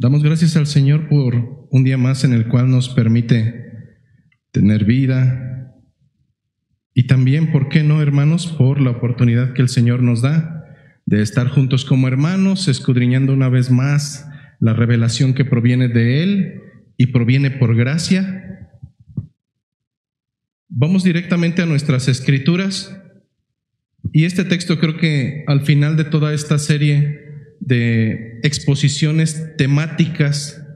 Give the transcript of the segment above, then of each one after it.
Damos gracias al Señor por un día más en el cual nos permite tener vida y también, ¿por qué no, hermanos?, por la oportunidad que el Señor nos da de estar juntos como hermanos, escudriñando una vez más la revelación que proviene de Él y proviene por gracia. Vamos directamente a nuestras escrituras y este texto creo que al final de toda esta serie de exposiciones temáticas,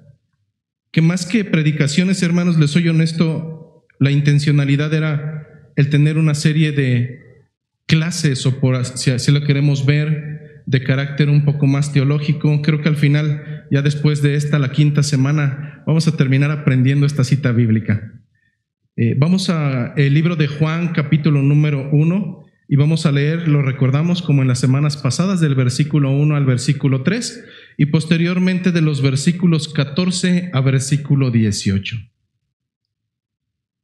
que más que predicaciones, hermanos, les soy honesto, la intencionalidad era el tener una serie de clases, o por si así lo queremos ver, de carácter un poco más teológico. Creo que al final, ya después de esta, la quinta semana, vamos a terminar aprendiendo esta cita bíblica. Vamos al libro de Juan, capítulo número 1, y vamos a leer, lo recordamos como en las semanas pasadas, del versículo 1 al versículo 3, y posteriormente de los versículos 14 a versículo 18.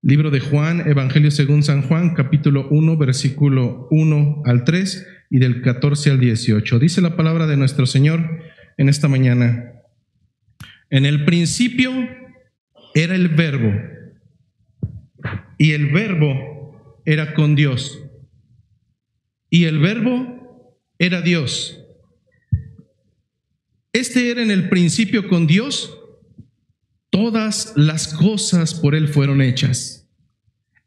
Libro de Juan, Evangelio según San Juan, capítulo 1, versículo 1 al 3 y del 14 al 18. Dice la palabra de nuestro Señor en esta mañana: en el principio era el Verbo, y el Verbo era con Dios, y el Verbo era Dios. Este era en el principio con Dios. Todas las cosas por Él fueron hechas,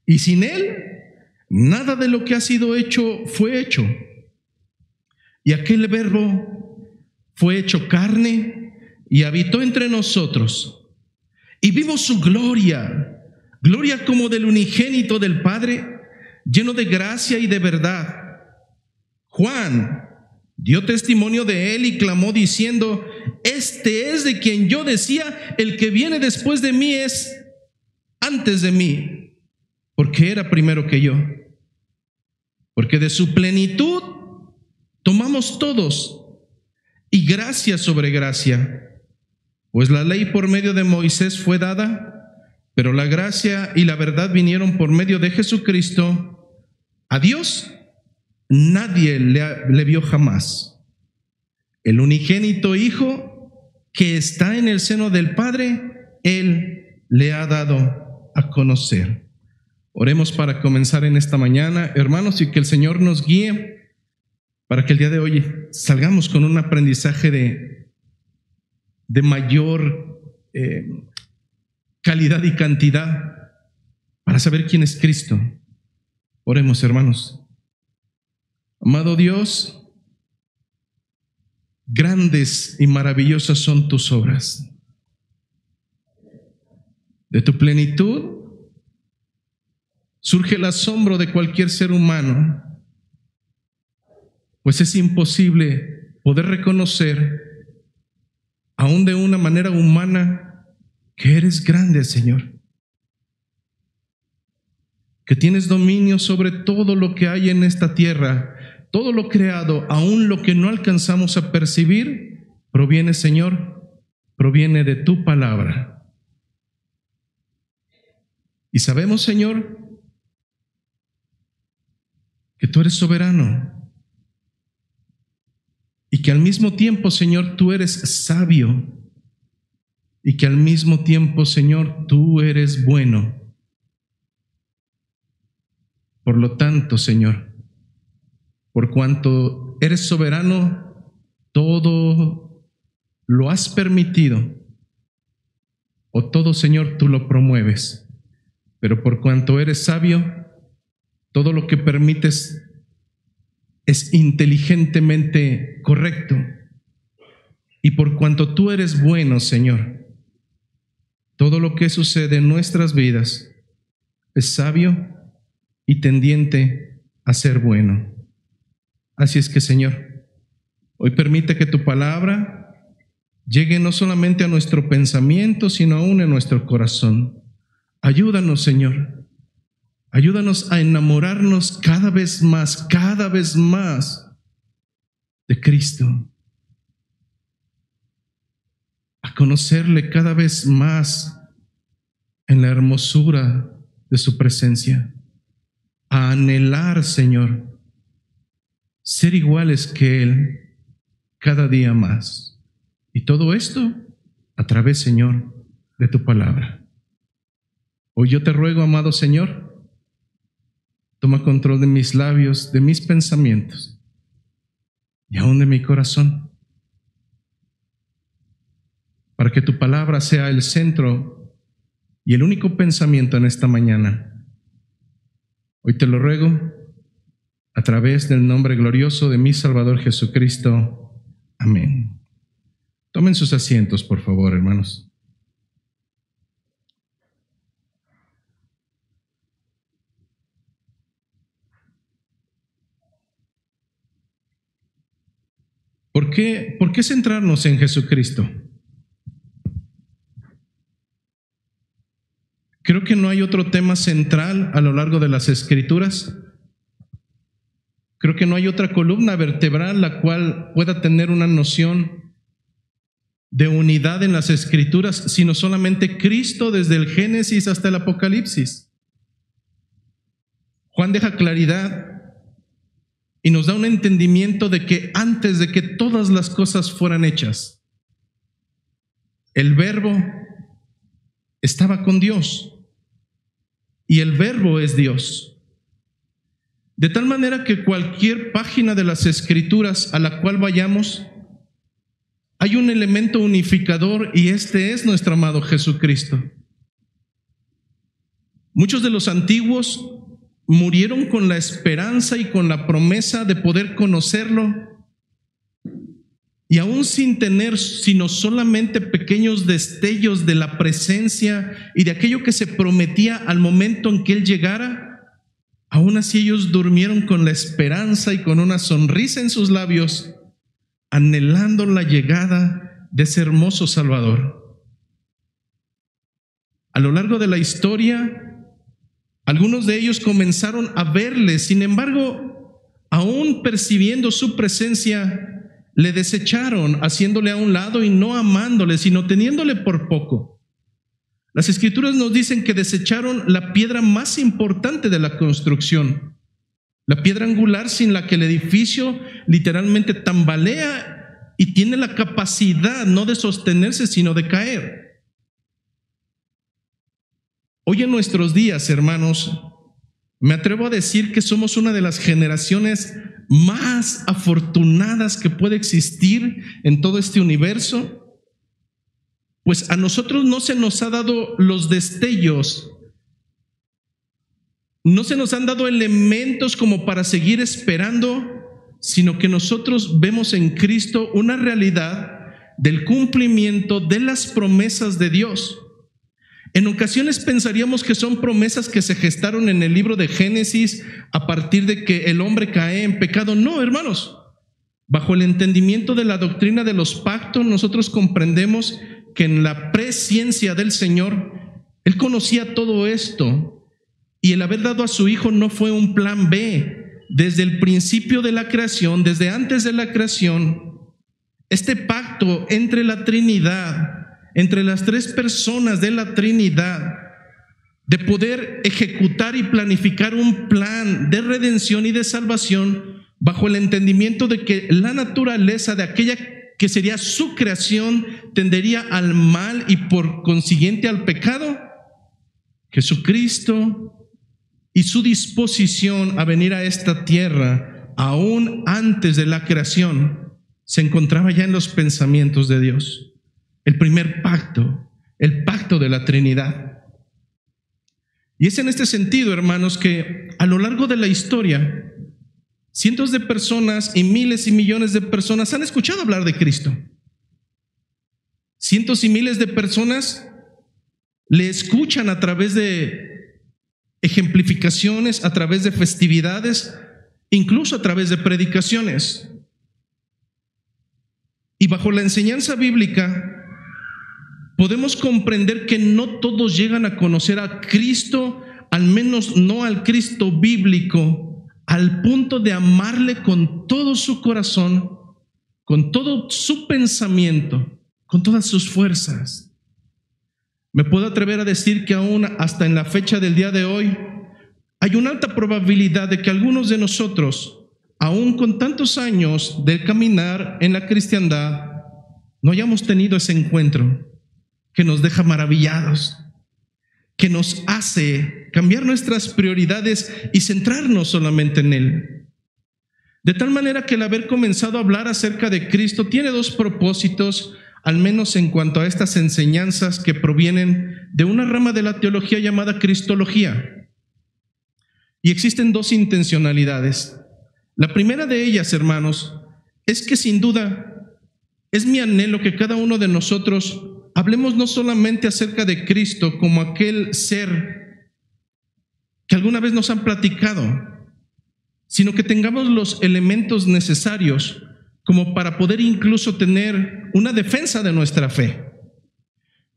y sin Él nada de lo que ha sido hecho fue hecho. Y aquel Verbo fue hecho carne y habitó entre nosotros, y vimos su gloria, gloria como del unigénito del Padre, lleno de gracia y de verdad. Juan dio testimonio de Él y clamó diciendo: este es de quien yo decía, el que viene después de mí es antes de mí, porque era primero que yo. Porque de su plenitud tomamos todos, y gracia sobre gracia. Pues la ley por medio de Moisés fue dada, pero la gracia y la verdad vinieron por medio de Jesucristo. A Dios nadie le vio jamás. El unigénito Hijo que está en el seno del Padre, Él le ha dado a conocer. Oremos para comenzar en esta mañana, hermanos, y que el Señor nos guíe para que el día de hoy salgamos con un aprendizaje de mayor calidad y cantidad para saber quién es Cristo. Oremos, hermanos. Amado Dios, grandes y maravillosas son tus obras. De tu plenitud surge el asombro de cualquier ser humano, pues es imposible poder reconocer, aún de una manera humana, que eres grande, Señor, que tienes dominio sobre todo lo que hay en esta tierra. Todo lo creado, aún lo que no alcanzamos a percibir, proviene, Señor, proviene de tu palabra. Y sabemos, Señor, que tú eres soberano y que al mismo tiempo, Señor, tú eres sabio y que al mismo tiempo, Señor, tú eres bueno. Por lo tanto, Señor, por cuanto eres soberano, todo lo has permitido, o todo, Señor, tú lo promueves. Pero por cuanto eres sabio, todo lo que permites es inteligentemente correcto. Y por cuanto tú eres bueno, Señor, todo lo que sucede en nuestras vidas es sabio y tendiente a ser bueno. Así es que, Señor, hoy permite que tu palabra llegue no solamente a nuestro pensamiento, sino aún a nuestro corazón. Ayúdanos, Señor. Ayúdanos a enamorarnos cada vez más de Cristo. A conocerle cada vez más en la hermosura de su presencia. A anhelar, Señor, ser iguales que Él cada día más. Y todo esto a través, Señor, de tu palabra. Hoy yo te ruego, amado Señor, toma control de mis labios, de mis pensamientos y aún de mi corazón, para que tu palabra sea el centro y el único pensamiento en esta mañana. Hoy te lo ruego a través del nombre glorioso de mi Salvador Jesucristo. Amén. Tomen sus asientos, por favor, hermanos. ¿Por qué centrarnos en Jesucristo? Creo que no hay otro tema central a lo largo de las Escrituras. Creo que no hay otra columna vertebral la cual pueda tener una noción de unidad en las Escrituras, sino solamente Cristo desde el Génesis hasta el Apocalipsis. Juan deja claridad y nos da un entendimiento de que antes de que todas las cosas fueran hechas, el Verbo estaba con Dios y el Verbo es Dios. De tal manera que cualquier página de las Escrituras a la cual vayamos, hay un elemento unificador y este es nuestro amado Jesucristo. Muchos de los antiguos murieron con la esperanza y con la promesa de poder conocerlo, y aún sin tener sino solamente pequeños destellos de la presencia y de aquello que se prometía al momento en que Él llegara, aún así ellos durmieron con la esperanza y con una sonrisa en sus labios, anhelando la llegada de ese hermoso Salvador. A lo largo de la historia, algunos de ellos comenzaron a verle, sin embargo, aún percibiendo su presencia, le desecharon, haciéndole a un lado y no amándole, sino teniéndole por poco. Las Escrituras nos dicen que desecharon la piedra más importante de la construcción, la piedra angular sin la que el edificio literalmente tambalea y tiene la capacidad no de sostenerse, sino de caer. Hoy en nuestros días, hermanos, me atrevo a decir que somos una de las generaciones más afortunadas que puede existir en todo este universo, pues a nosotros no se nos ha dado los destellos, no se nos han dado elementos como para seguir esperando, sino que nosotros vemos en Cristo una realidad del cumplimiento de las promesas de Dios. En ocasiones pensaríamos que son promesas que se gestaron en el libro de Génesis a partir de que el hombre cae en pecado. No, hermanos. Bajo el entendimiento de la doctrina de los pactos, nosotros comprendemos que en la presciencia del Señor, Él conocía todo esto, y el haber dado a su Hijo no fue un plan B. Desde el principio de la creación, desde antes de la creación, este pacto entre la Trinidad, entre las tres personas de la Trinidad, de poder ejecutar y planificar un plan de redención y de salvación bajo el entendimiento de que la naturaleza de aquella que sería su creación tendería al mal y por consiguiente al pecado. Jesucristo y su disposición a venir a esta tierra aún antes de la creación se encontraba ya en los pensamientos de Dios. El primer pacto, el pacto de la Trinidad. Y es en este sentido, hermanos, que a lo largo de la historia, cientos de personas y miles y millones de personas han escuchado hablar de Cristo. Cientos y miles de personas le escuchan a través de ejemplificaciones, a través de festividades, incluso a través de predicaciones. Y bajo la enseñanza bíblica, podemos comprender que no todos llegan a conocer a Cristo, al menos no al Cristo bíblico, al punto de amarle con todo su corazón, con todo su pensamiento, con todas sus fuerzas. Me puedo atrever a decir que aún hasta en la fecha del día de hoy, hay una alta probabilidad de que algunos de nosotros, aún con tantos años de caminar en la cristiandad, no hayamos tenido ese encuentro. que nos deja maravillados, que nos hace cambiar nuestras prioridades y centrarnos solamente en Él. De tal manera que el haber comenzado a hablar acerca de Cristo tiene dos propósitos, al menos en cuanto a estas enseñanzas que provienen de una rama de la teología llamada Cristología. Y existen dos intencionalidades. La primera de ellas, hermanos, es que sin duda es mi anhelo que cada uno de nosotros hablemos no solamente acerca de Cristo como aquel ser que alguna vez nos han platicado, sino que tengamos los elementos necesarios como para poder incluso tener una defensa de nuestra fe.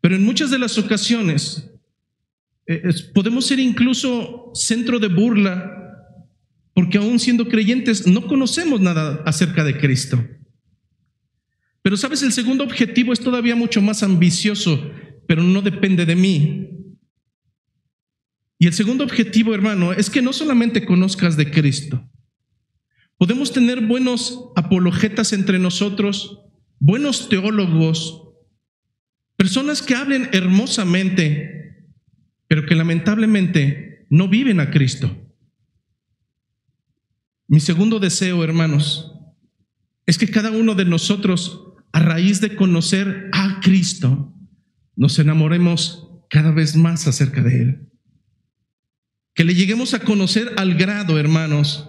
Pero en muchas de las ocasiones podemos ser incluso centro de burla, porque aún siendo creyentes no conocemos nada acerca de Cristo. Pero sabes, el segundo objetivo es todavía mucho más ambicioso, pero no depende de mí. Y el segundo objetivo, hermano, es que no solamente conozcas de Cristo. Podemos tener buenos apologetas entre nosotros, buenos teólogos, personas que hablen hermosamente, pero que lamentablemente no viven a Cristo. Mi segundo deseo, hermanos, es que cada uno de nosotros, a raíz de conocer a Cristo, nos enamoremos cada vez más acerca de Él. Que le lleguemos a conocer al grado, hermanos,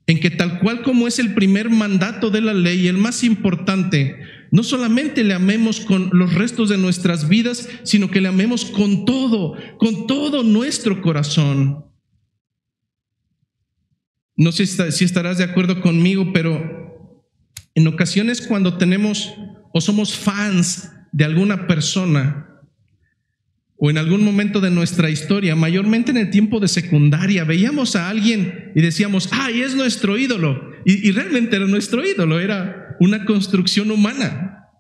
en que tal cual como es el primer mandato de la ley, el más importante, no solamente le amemos con los restos de nuestras vidas, sino que le amemos con todo nuestro corazón. No sé si estarás de acuerdo conmigo, pero en ocasiones cuando tenemos o somos fans de alguna persona, o en algún momento de nuestra historia, mayormente en el tiempo de secundaria, veíamos a alguien y decíamos, ¡ay, es nuestro ídolo! Y realmente era nuestro ídolo, era una construcción humana.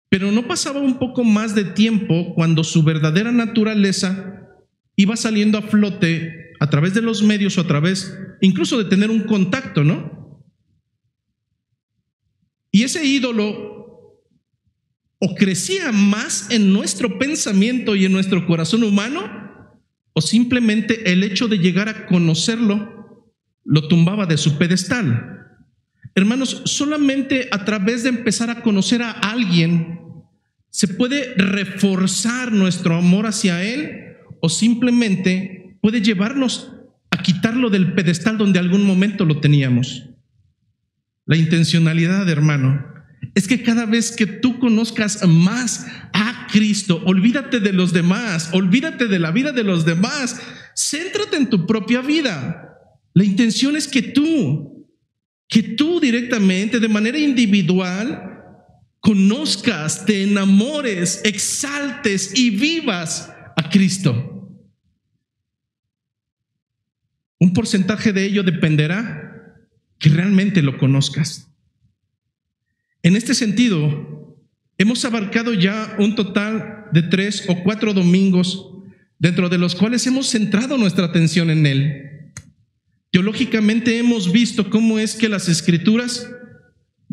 Pero no pasaba un poco más de tiempo cuando su verdadera naturaleza iba saliendo a flote a través de los medios o a través incluso de tener un contacto, ¿no? Y ese ídolo o crecía más en nuestro pensamiento y en nuestro corazón humano, o simplemente el hecho de llegar a conocerlo lo tumbaba de su pedestal. Hermanos, solamente a través de empezar a conocer a alguien se puede reforzar nuestro amor hacia él, o simplemente puede llevarnos a quitarlo del pedestal donde algún momento lo teníamos. La intencionalidad, hermano, es que cada vez que tú conozcas más a Cristo, olvídate de los demás, olvídate de la vida de los demás, céntrate en tu propia vida. La intención es que tú directamente, de manera individual, conozcas, te enamores, exaltes y vivas a Cristo. Un porcentaje de ello dependerá que realmente lo conozcas. En este sentido, hemos abarcado ya un total de 3 o 4 domingos, dentro de los cuales hemos centrado nuestra atención en Él. Teológicamente hemos visto cómo es que las Escrituras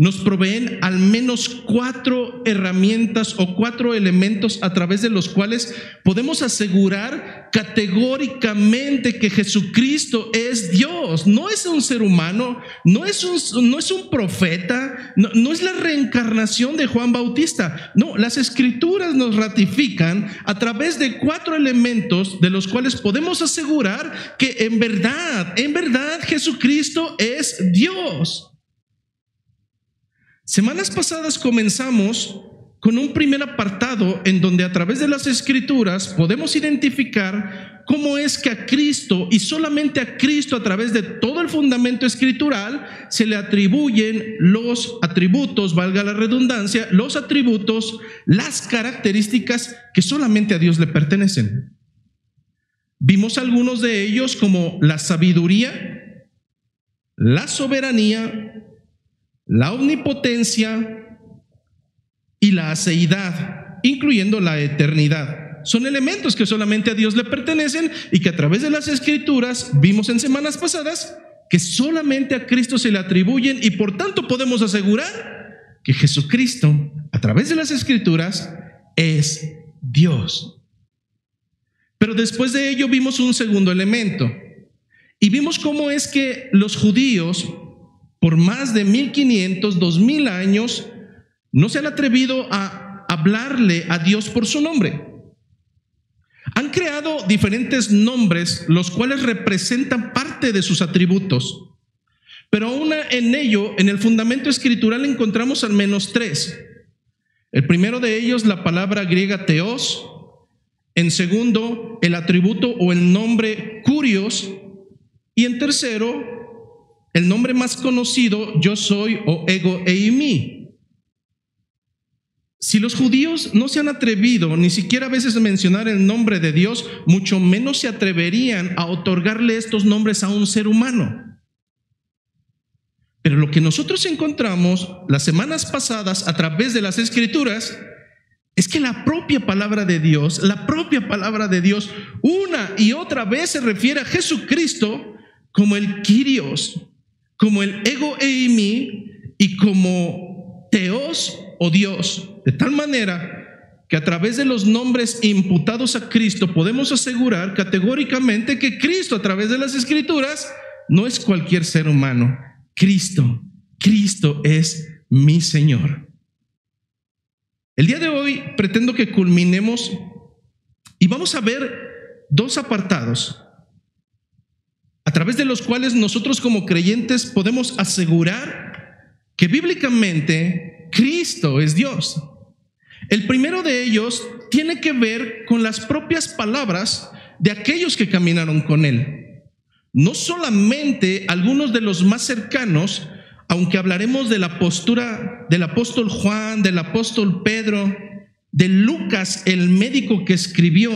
nos proveen al menos 4 herramientas o 4 elementos a través de los cuales podemos asegurar categóricamente que Jesucristo es Dios. No es un ser humano, no es un profeta, no es la reencarnación de Juan Bautista. No, las Escrituras nos ratifican a través de 4 elementos de los cuales podemos asegurar que en verdad Jesucristo es Dios. Semanas pasadas comenzamos con un primer apartado en donde a través de las Escrituras podemos identificar cómo es que a Cristo y solamente a Cristo, a través de todo el fundamento escritural, se le atribuyen los atributos, valga la redundancia, los atributos, las características que solamente a Dios le pertenecen. Vimos algunos de ellos como la sabiduría, la soberanía, la omnipotencia y la aceidad, incluyendo la eternidad. Son elementos que solamente a Dios le pertenecen y que a través de las Escrituras vimos en semanas pasadas que solamente a Cristo se le atribuyen, y por tanto podemos asegurar que Jesucristo a través de las Escrituras, es Dios. Pero después de ello vimos un segundo elemento. Y vimos cómo es que los judíos, por más de 1500, 2000 años, no se han atrevido a hablarle a Dios por su nombre. Han creado diferentes nombres, los cuales representan parte de sus atributos. Pero aún en ello, en el fundamento escritural encontramos al menos 3. El primero de ellos, la palabra griega teos. En segundo, el atributo o el nombre kurios. Y en tercero, el nombre más conocido, yo soy o ego eimi. Si los judíos no se han atrevido ni siquiera a veces a mencionar el nombre de Dios, mucho menos se atreverían a otorgarle estos nombres a un ser humano. Pero lo que nosotros encontramos las semanas pasadas a través de las Escrituras es que la propia palabra de Dios, una y otra vez se refiere a Jesucristo como el Kyrios, como el ego eimi y como Teos o Dios, de tal manera que a través de los nombres imputados a Cristo podemos asegurar categóricamente que Cristo a través de las Escrituras no es cualquier ser humano. Cristo es mi Señor. El día de hoy pretendo que culminemos y vamos a ver 2 apartados a través de los cuales nosotros como creyentes podemos asegurar que bíblicamente Cristo es Dios. El primero de ellos tiene que ver con las propias palabras de aquellos que caminaron con Él. No solamente algunos de los más cercanos, aunque hablaremos de la postura del apóstol Juan, del apóstol Pedro, de Lucas, el médico que escribió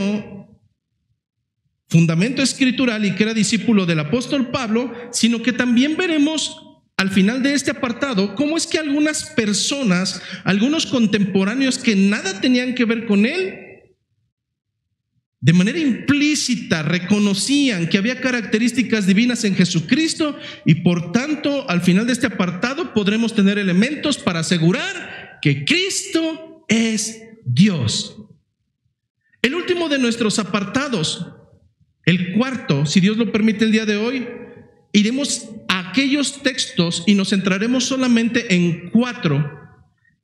fundamento escritural y que era discípulo del apóstol Pablo, sino que también veremos al final de este apartado cómo es que algunas personas, algunos contemporáneos que nada tenían que ver con él, de manera implícita reconocían que había características divinas en Jesucristo y por tanto al final de este apartado podremos tener elementos para asegurar que Cristo es Dios. El último de nuestros apartados, el cuarto, si Dios lo permite el día de hoy, iremos a aquellos textos y nos centraremos solamente en 4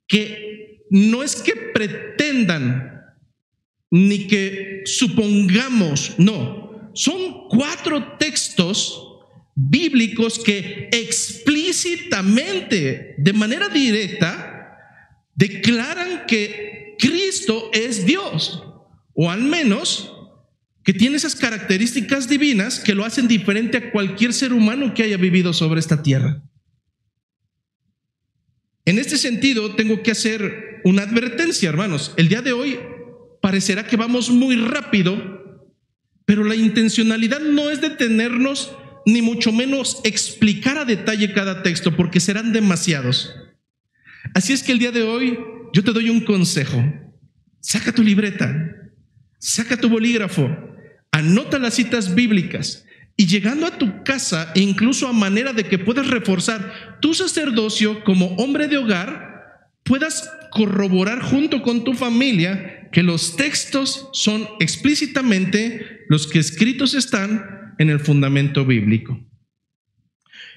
que no es que pretendan ni que supongamos, no, son 4 textos bíblicos que explícitamente, de manera directa, declaran que Cristo es Dios, o al menos que tiene esas características divinas que lo hacen diferente a cualquier ser humano que haya vivido sobre esta tierra. En este sentido, tengo que hacer una advertencia, hermanos. El día de hoy parecerá que vamos muy rápido, pero la intencionalidad no es detenernos, ni mucho menos explicar a detalle cada texto, porque serán demasiados. Así es que el día de hoy yo te doy un consejo. Saca tu libreta, saca tu bolígrafo, anota las citas bíblicas y llegando a tu casa, e incluso a manera de que puedas reforzar tu sacerdocio como hombre de hogar, puedas corroborar junto con tu familia que los textos son explícitamente los que escritos están en el fundamento bíblico.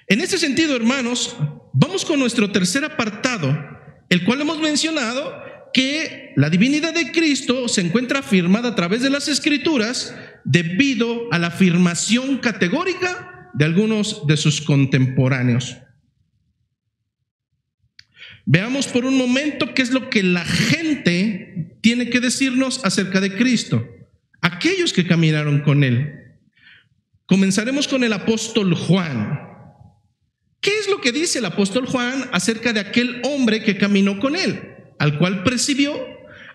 En este sentido, hermanos, vamos con nuestro tercer apartado, el cual hemos mencionado que la divinidad de Cristo se encuentra afirmada a través de las Escrituras debido a la afirmación categórica de algunos de sus contemporáneos. Veamos por un momento qué es lo que la gente tiene que decirnos acerca de Cristo, aquellos que caminaron con Él. Comenzaremos con el apóstol Juan. ¿Qué es lo que dice el apóstol Juan acerca de aquel hombre que caminó con Él, al cual percibió,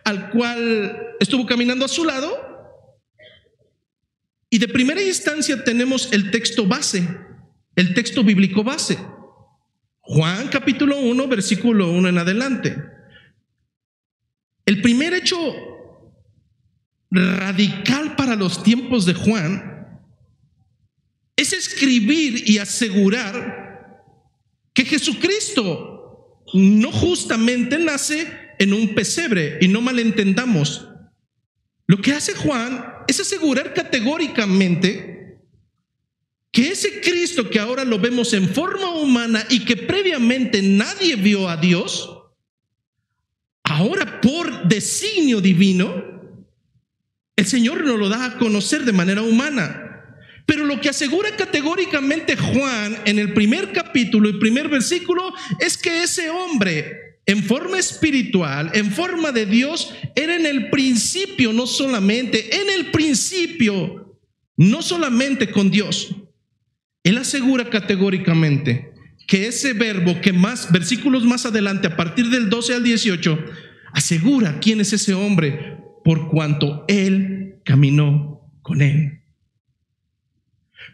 al cual estuvo caminando a su lado? Y de primera instancia tenemos el texto base, el texto bíblico base. Juan capítulo 1, versículo 1 en adelante. El primer hecho radical para los tiempos de Juan es escribir y asegurar que Jesucristo no justamente nace en un pesebre, y no malentendamos. Lo que hace Juan es asegurar categóricamente que ese Cristo que ahora lo vemos en forma humana y que previamente nadie vio a Dios, ahora por designio divino, el Señor nos lo da a conocer de manera humana. Pero lo que asegura categóricamente Juan en el primer capítulo y primer versículo es que ese hombre, en forma espiritual, en forma de Dios, era en el principio, no solamente con Dios. Él asegura categóricamente que ese verbo que más, versículos más adelante, a partir del 12 al 18, asegura quién es ese hombre, por cuanto él caminó con él.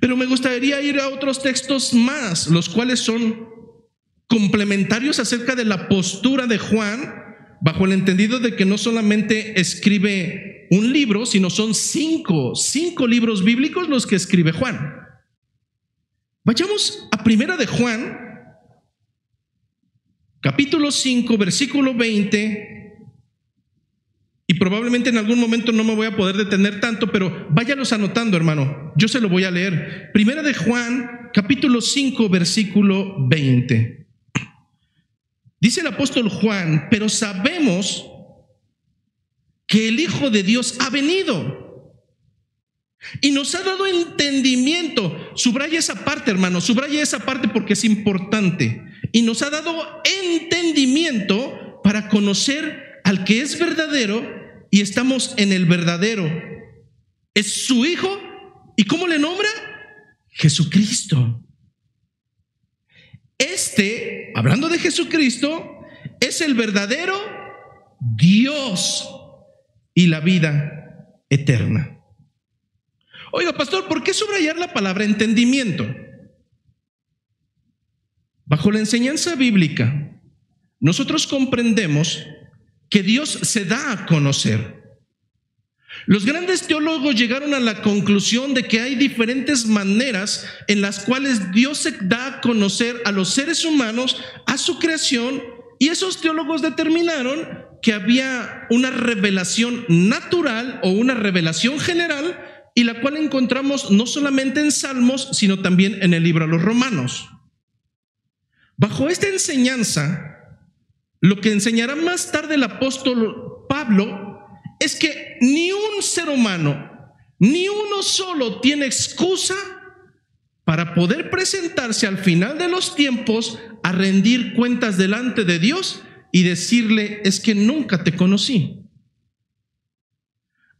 Pero me gustaría ir a otros textos más, los cuales son complementarios acerca de la postura de Juan, bajo el entendido de que no solamente escribe un libro, sino son cinco libros bíblicos los que escribe Juan. Vayamos a Primera de Juan, capítulo 5, versículo 20, y probablemente en algún momento no me voy a poder detener tanto, pero váyalos anotando, hermano. Yo se lo voy a leer. Primera de Juan, capítulo 5, versículo 20. Dice el apóstol Juan: pero sabemos que el Hijo de Dios ha venido y nos ha dado entendimiento. Subraya esa parte, hermano, subraya esa parte porque es importante. Y nos ha dado entendimiento para conocer al que es verdadero, y estamos en el verdadero. Es su Hijo. ¿Y cómo le nombra? Jesucristo. Hablando de Jesucristo, es el verdadero Dios y la vida eterna. Oiga, pastor, ¿por qué subrayar la palabra entendimiento? Bajo la enseñanza bíblica, nosotros comprendemos que Dios se da a conocer. Los grandes teólogos llegaron a la conclusión de que hay diferentes maneras en las cuales Dios se da a conocer a los seres humanos, a su creación, y esos teólogos determinaron que había una revelación natural o una revelación general, y la cual encontramos no solamente en Salmos, sino también en el libro a los Romanos. Bajo esta enseñanza, lo que enseñará más tarde el apóstol Pablo es que ni un ser humano, ni uno solo, tiene excusa para poder presentarse al final de los tiempos a rendir cuentas delante de Dios y decirle: es que nunca te conocí.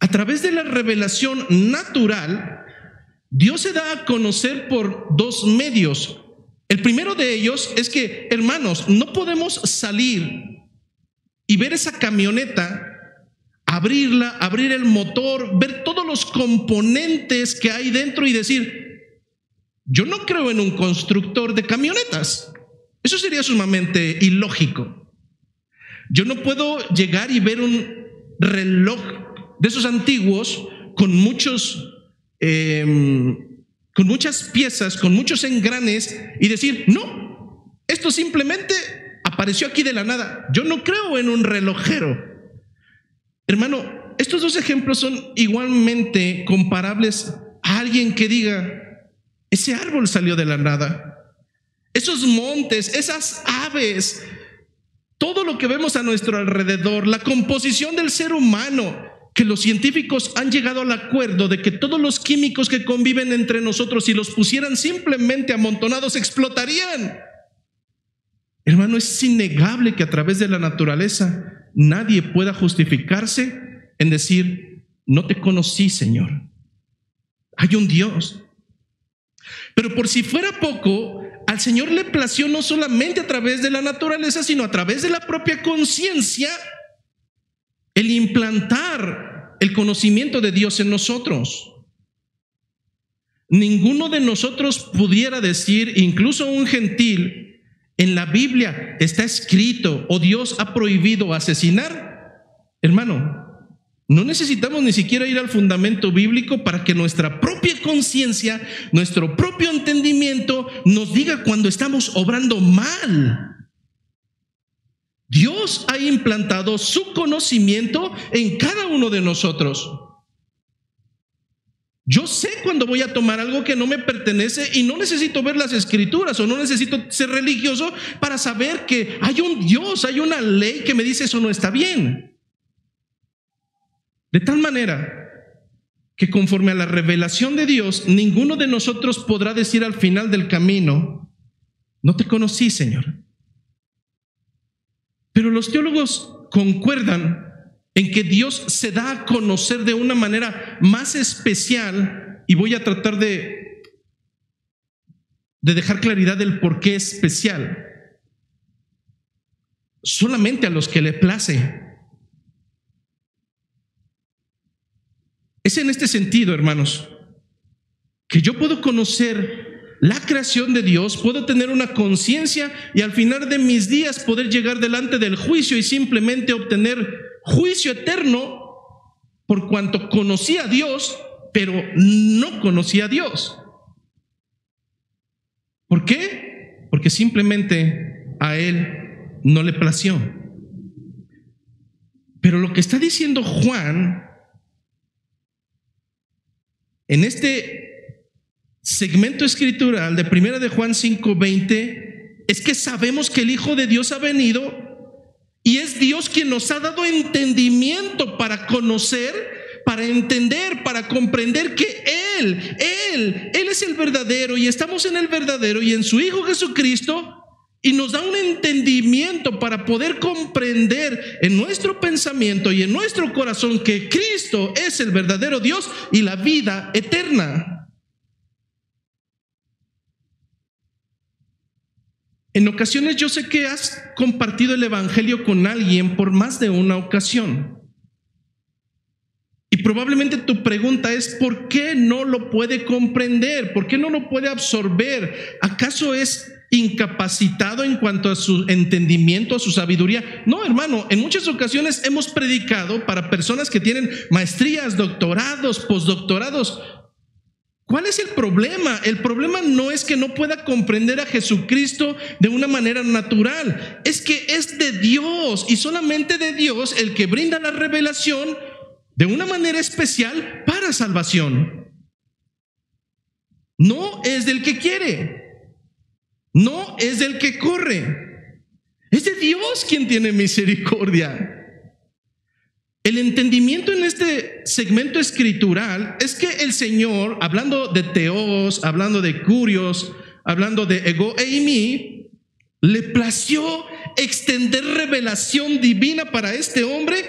A través de la revelación natural, Dios se da a conocer por dos medios. El primero de ellos es que, hermanos, no podemos salir y ver esa camioneta, abrirla, abrir el motor, ver todos los componentes que hay dentro y decir: yo no creo en un constructor de camionetas. Eso sería sumamente ilógico. Yo no puedo llegar y ver un reloj de esos antiguos con muchas piezas, con muchos engranes, y decir: no, esto simplemente apareció aquí de la nada. Yo no creo en un relojero. Hermano, estos dos ejemplos son igualmente comparables a alguien que diga: ese árbol salió de la nada. Esos montes, esas aves, todo lo que vemos a nuestro alrededor, la composición del ser humano, que los científicos han llegado al acuerdo de que todos los químicos que conviven entre nosotros, si los pusieran simplemente amontonados, explotarían. Hermano, es innegable que a través de la naturaleza nadie pueda justificarse en decir: no te conocí, Señor. Hay un Dios. Pero por si fuera poco, al Señor le plació no solamente a través de la naturaleza, sino a través de la propia conciencia, el implantar el conocimiento de Dios en nosotros. Ninguno de nosotros pudiera decir, incluso un gentil: en la Biblia está escrito o Dios ha prohibido asesinar. Hermano, no necesitamos ni siquiera ir al fundamento bíblico para que nuestra propia conciencia, nuestro propio entendimiento nos diga cuando estamos obrando mal. Dios ha implantado su conocimiento en cada uno de nosotros. Yo sé cuando voy a tomar algo que no me pertenece y no necesito ver las escrituras o no necesito ser religioso para saber que hay un Dios, hay una ley que me dice eso no está bien. De tal manera que conforme a la revelación de Dios, ninguno de nosotros podrá decir al final del camino, no te conocí, Señor. Pero los teólogos concuerdan en que Dios se da a conocer de una manera más especial, y voy a tratar de dejar claridad del por qué es especial. Solamente a los que le place. Es en este sentido, hermanos, que yo puedo conocer la creación de Dios, puedo tener una conciencia y al final de mis días poder llegar delante del juicio y simplemente obtener juicio eterno por cuanto conocí a Dios, pero no conocí a Dios. ¿Por qué? Porque simplemente a Él no le plació. Pero lo que está diciendo Juan en este segmento escritural de 1 de Juan 5:20 es que sabemos que el Hijo de Dios ha venido y es Dios quien nos ha dado entendimiento para conocer, para entender, para comprender que Él es el verdadero y estamos en el verdadero y en su Hijo Jesucristo, y nos da un entendimiento para poder comprender en nuestro pensamiento y en nuestro corazón que Cristo es el verdadero Dios y la vida eterna. En ocasiones yo sé que has compartido el evangelio con alguien por más de una ocasión. Y probablemente tu pregunta es, ¿por qué no lo puede comprender? ¿Por qué no lo puede absorber? ¿Acaso es incapacitado en cuanto a su entendimiento, a su sabiduría? No, hermano, en muchas ocasiones hemos predicado para personas que tienen maestrías, doctorados, postdoctorados. ¿Cuál es el problema? El problema no es que no pueda comprender a Jesucristo de una manera natural, es que es de Dios y solamente de Dios el que brinda la revelación de una manera especial para salvación. No es del que quiere, no es del que corre, es de Dios quien tiene misericordia. El entendimiento en este segmento escritural es que el Señor, hablando de teos, hablando de curios, hablando de ego eimi, le plació extender revelación divina para este hombre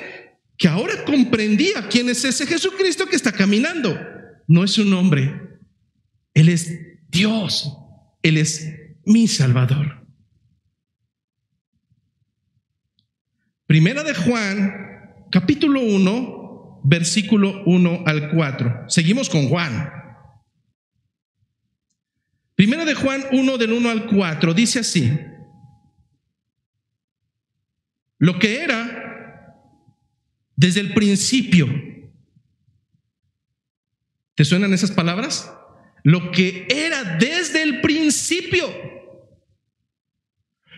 que ahora comprendía quién es ese Jesucristo que está caminando. No es un hombre, Él es Dios, Él es mi Salvador. Primera de Juan, capítulo 1, versículo 1 al 4. Seguimos con Juan. Primera de Juan 1, del 1 al 4, dice así: lo que era desde el principio. ¿Te suenan esas palabras? Lo que era desde el principio.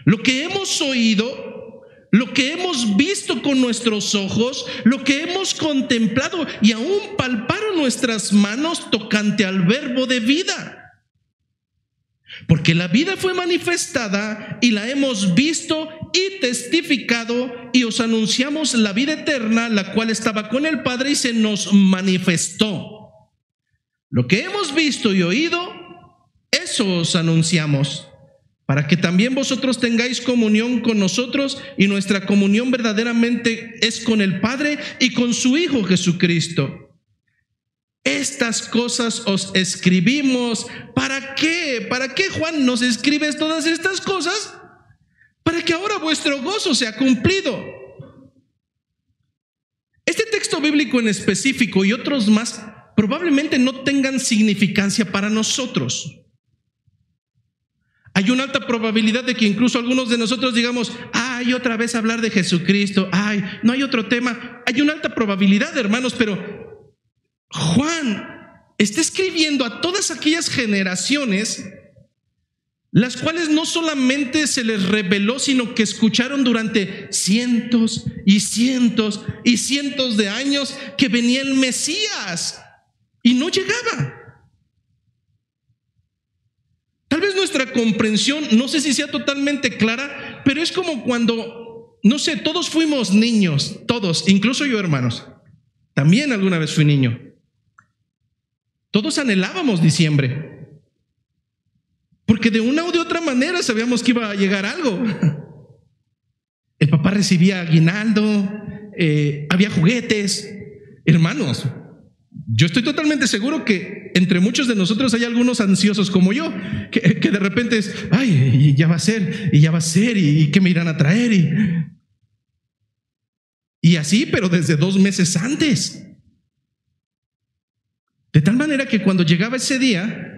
Lo que hemos oído, lo que hemos visto con nuestros ojos, lo que hemos contemplado y aún palparon nuestras manos tocante al verbo de vida. Porque la vida fue manifestada y la hemos visto y testificado, y os anunciamos la vida eterna, la cual estaba con el Padre y se nos manifestó. Lo que hemos visto y oído, eso os anunciamos, para que también vosotros tengáis comunión con nosotros, y nuestra comunión verdaderamente es con el Padre y con su Hijo Jesucristo. Estas cosas os escribimos. ¿Para qué? ¿Para qué Juan nos escribe todas estas cosas? Para que ahora vuestro gozo sea cumplido. Este texto bíblico en específico y otros más probablemente no tengan significancia para nosotros. Hay una alta probabilidad de que incluso algunos de nosotros digamos, ay, otra vez hablar de Jesucristo, ay, no hay otro tema. Hay una alta probabilidad, hermanos, pero Juan está escribiendo a todas aquellas generaciones las cuales no solamente se les reveló, sino que escucharon durante cientos y cientos y cientos de años que venía el Mesías y no llegaba. Tal vez nuestra comprensión, no sé si sea totalmente clara, pero es como cuando, no sé, todos fuimos niños, todos, incluso yo, hermanos. También alguna vez fui niño. Todos anhelábamos diciembre, porque de una u de otra manera sabíamos que iba a llegar algo. El papá recibía aguinaldo, había juguetes. Hermanos, yo estoy totalmente seguro que entre muchos de nosotros hay algunos ansiosos como yo, que de repente es, ay, y ya va a ser, y ya va a ser, y qué me irán a traer, y así, pero desde 2 meses antes. De tal manera que cuando llegaba ese día,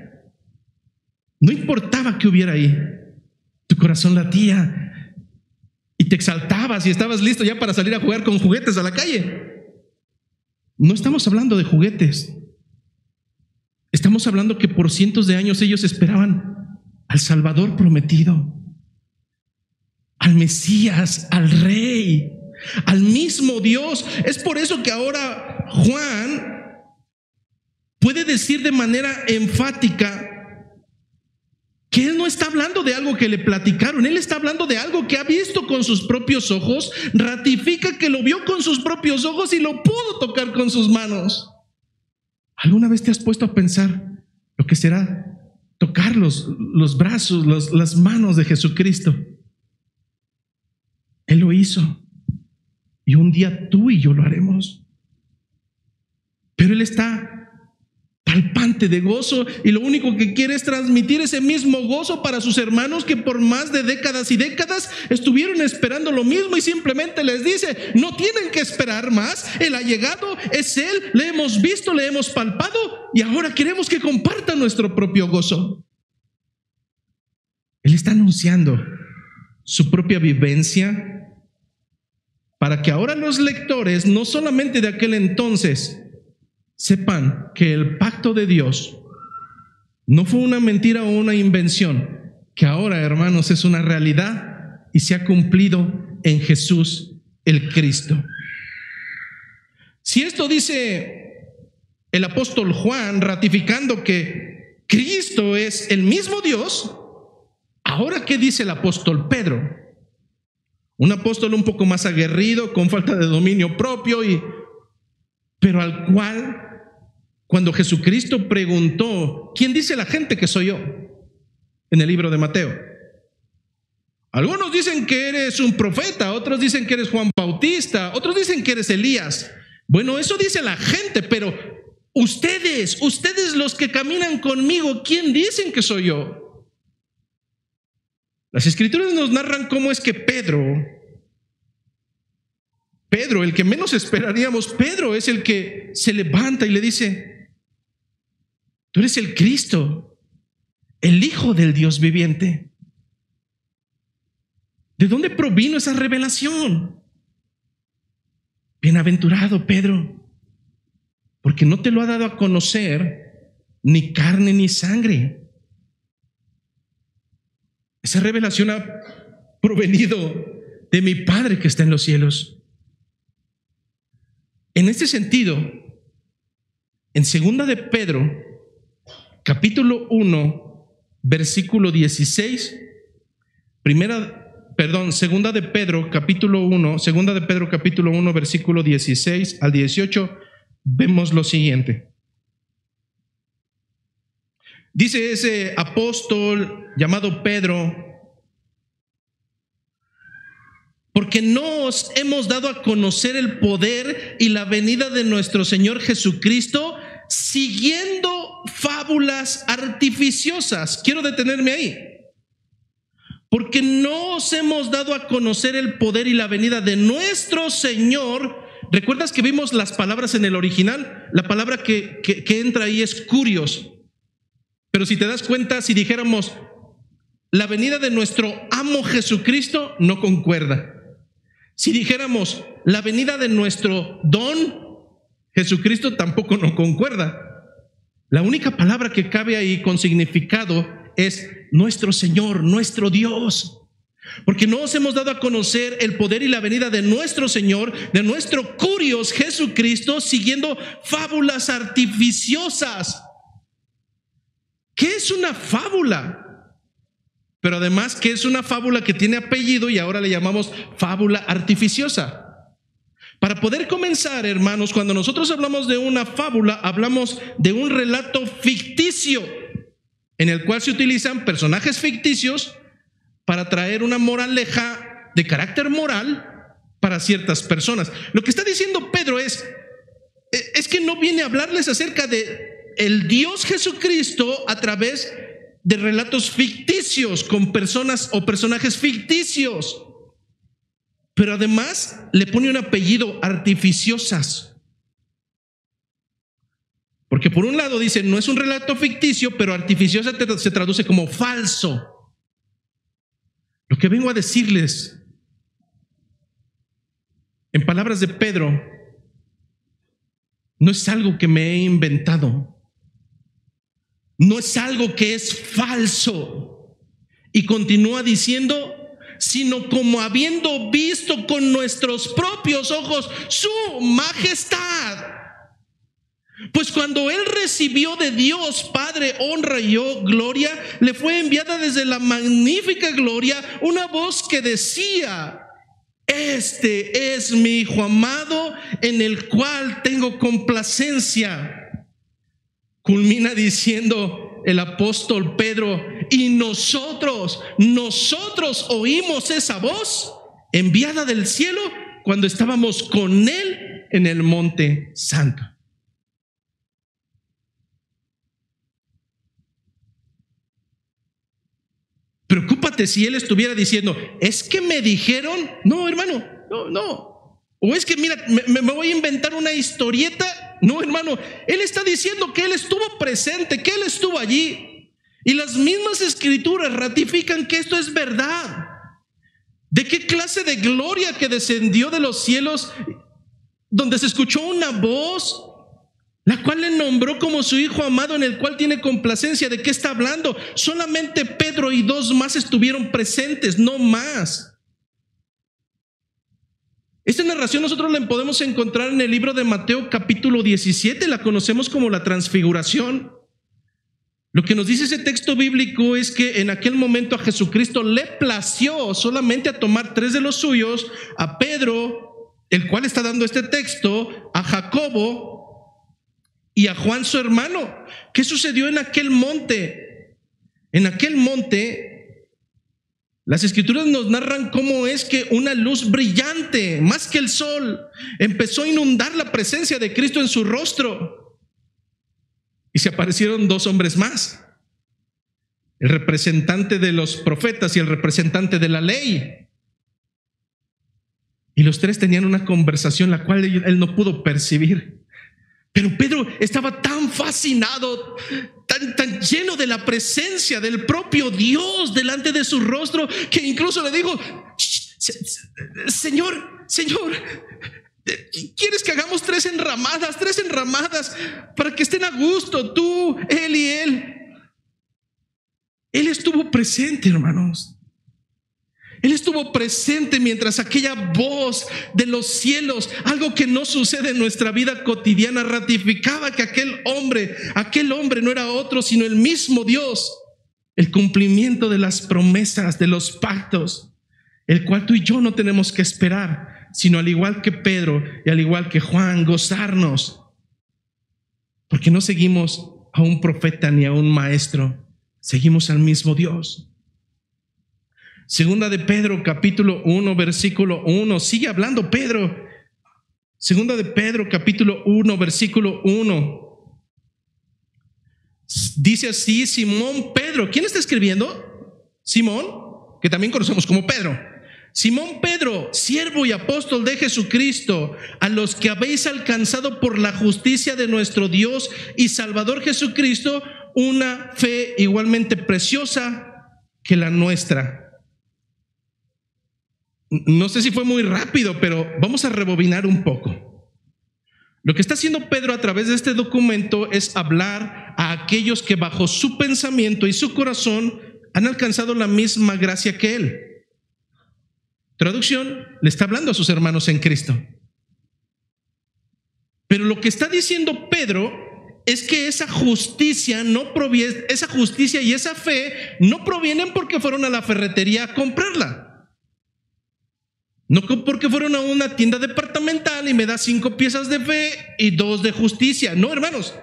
no importaba qué hubiera ahí, tu corazón latía y te exaltabas y estabas listo ya para salir a jugar con juguetes a la calle. No estamos hablando de juguetes. Estamos hablando que por cientos de años ellos esperaban al Salvador prometido, al Mesías, al Rey, al mismo Dios. Es por eso que ahora Juan puede decir de manera enfática que él no está hablando de algo que le platicaron, él está hablando de algo que ha visto con sus propios ojos, ratifica que lo vio con sus propios ojos y lo pudo tocar con sus manos. ¿Alguna vez te has puesto a pensar lo que será tocar los brazos, las manos de Jesucristo? Él lo hizo y un día tú y yo lo haremos. Pero él está palpante de gozo y lo único que quiere es transmitir ese mismo gozo para sus hermanos que por más de décadas y décadas estuvieron esperando lo mismo, y simplemente les dice, no tienen que esperar más, Él ha llegado, es Él, le hemos visto, le hemos palpado y ahora queremos que compartan nuestro propio gozo. Él está anunciando su propia vivencia para que ahora los lectores, no solamente de aquel entonces, sepan que el pacto de Dios no fue una mentira o una invención, que ahora, hermanos, es una realidad y se ha cumplido en Jesús el Cristo. Si esto dice el apóstol Juan, ratificando que Cristo es el mismo Dios, ahora ¿qué dice el apóstol Pedro? Un apóstol un poco más aguerrido, con falta de dominio propio, pero al cual, cuando Jesucristo preguntó, ¿quién dice la gente que soy yo? En el libro de Mateo. Algunos dicen que eres un profeta, otros dicen que eres Juan Bautista, otros dicen que eres Elías. Bueno, eso dice la gente, pero ustedes los que caminan conmigo, ¿quién dicen que soy yo? Las Escrituras nos narran cómo es que Pedro, el que menos esperaríamos, Pedro es el que se levanta y le dice, tú eres el Cristo, el Hijo del Dios viviente. ¿De dónde provino esa revelación? Bienaventurado Pedro, porque no te lo ha dado a conocer ni carne ni sangre. Esa revelación ha provenido de mi Padre que está en los cielos. En este sentido, en 2 de Pedro, capítulo 1, versículo 16, 2 de Pedro, capítulo 1, versículo 16 al 18, vemos lo siguiente. Dice ese apóstol llamado Pedro, porque no os hemos dado a conocer el poder y la venida de nuestro Señor Jesucristo siguiendo fábulas artificiosas. Quiero detenerme ahí. Porque no os hemos dado a conocer el poder y la venida de nuestro Señor. ¿Recuerdas que vimos las palabras en el original? La palabra que entra ahí es kurios. Pero si te das cuenta, si dijéramos la venida de nuestro amo Jesucristo, no concuerda. Si dijéramos la venida de nuestro don Jesucristo, tampoco no concuerda. La única palabra que cabe ahí con significado es nuestro Señor, nuestro Dios. Porque no nos hemos dado a conocer el poder y la venida de nuestro Señor, de nuestro Curios Jesucristo, siguiendo fábulas artificiosas. ¿Qué es una fábula? Pero además, ¿qué es una fábula que tiene apellido y ahora le llamamos fábula artificiosa? Para poder comenzar, hermanos, cuando nosotros hablamos de una fábula, hablamos de un relato ficticio en el cual se utilizan personajes ficticios para traer una moraleja de carácter moral para ciertas personas. Lo que está diciendo Pedro es que no viene a hablarles acerca de el Dios Jesucristo a través de relatos ficticios con personas o personajes ficticios, pero además le pone un apellido, artificiosas. Porque por un lado dice, no es un relato ficticio, pero artificiosa se traduce como falso. Lo que vengo a decirles, en palabras de Pedro, no es algo que me he inventado. No es algo que es falso. Y continúa diciendo, sino como habiendo visto con nuestros propios ojos su majestad. Pues cuando él recibió de Dios Padre honra y gloria, le fue enviada desde la magnífica gloria una voz que decía: este es mi Hijo amado, en el cual tengo complacencia. Culmina diciendo el apóstol Pedro, y nosotros oímos esa voz enviada del cielo cuando estábamos con él en el monte santo. Preocúpate si él estuviera diciendo, es que me dijeron, no hermano, no. O es que mira, me voy a inventar una historieta. No hermano, él está diciendo que él estuvo presente, que él estuvo allí. Y las mismas escrituras ratifican que esto es verdad. ¿De qué clase de gloria que descendió de los cielos, donde se escuchó una voz, la cual le nombró como su Hijo amado, en el cual tiene complacencia? ¿De qué está hablando? Solamente Pedro y 2 más estuvieron presentes, no más. Esta narración nosotros la podemos encontrar en el libro de Mateo capítulo 17, la conocemos como la transfiguración. Lo que nos dice ese texto bíblico es que en aquel momento a Jesucristo le plació solamente a tomar 3 de los suyos, a Pedro, el cual está dando este texto, a Jacobo y a Juan su hermano. ¿Qué sucedió en aquel monte? En aquel monte, las escrituras nos narran cómo es que una luz brillante, más que el sol, empezó a inundar la presencia de Cristo en su rostro. Y se aparecieron 2 hombres más, el representante de los profetas y el representante de la ley. Y los 3 tenían una conversación la cual él no pudo percibir. Pero Pedro estaba tan fascinado, tan lleno de la presencia del propio Dios delante de su rostro, que incluso le dijo: Señor, ¿quieres que hagamos 3 enramadas para que estén a gusto, tú, él y él? Él estuvo presente, hermanos. Él estuvo presente mientras aquella voz de los cielos, algo que no sucede en nuestra vida cotidiana, ratificaba que aquel hombre no era otro sino el mismo Dios, el cumplimiento de las promesas, de los pactos, el cual tú y yo no tenemos que esperar, sino al igual que Pedro y al igual que Juan, gozarnos, porque no seguimos a un profeta ni a un maestro, seguimos al mismo Dios. Segunda de Pedro capítulo 1 versículo 1, sigue hablando Pedro. Segunda de Pedro capítulo 1 versículo 1, dice así: Simón Pedro. ¿Quién está escribiendo? Simón, que también conocemos como Pedro. Simón Pedro, siervo y apóstol de Jesucristo, a los que habéis alcanzado por la justicia de nuestro Dios y Salvador Jesucristo una fe igualmente preciosa que la nuestra. No sé si fue muy rápido, pero vamos a rebobinar un poco. Lo que está haciendo Pedro a través de este documento es hablar a aquellos que bajo su pensamiento y su corazón han alcanzado la misma gracia que él. Traducción, le está hablando a sus hermanos en Cristo. Pero lo que está diciendo Pedro es que esa justicia y esa fe no provienen porque fueron a la ferretería a comprarla. No porque fueron a una tienda departamental y me da 5 piezas de fe y 2 de justicia. No, hermanos.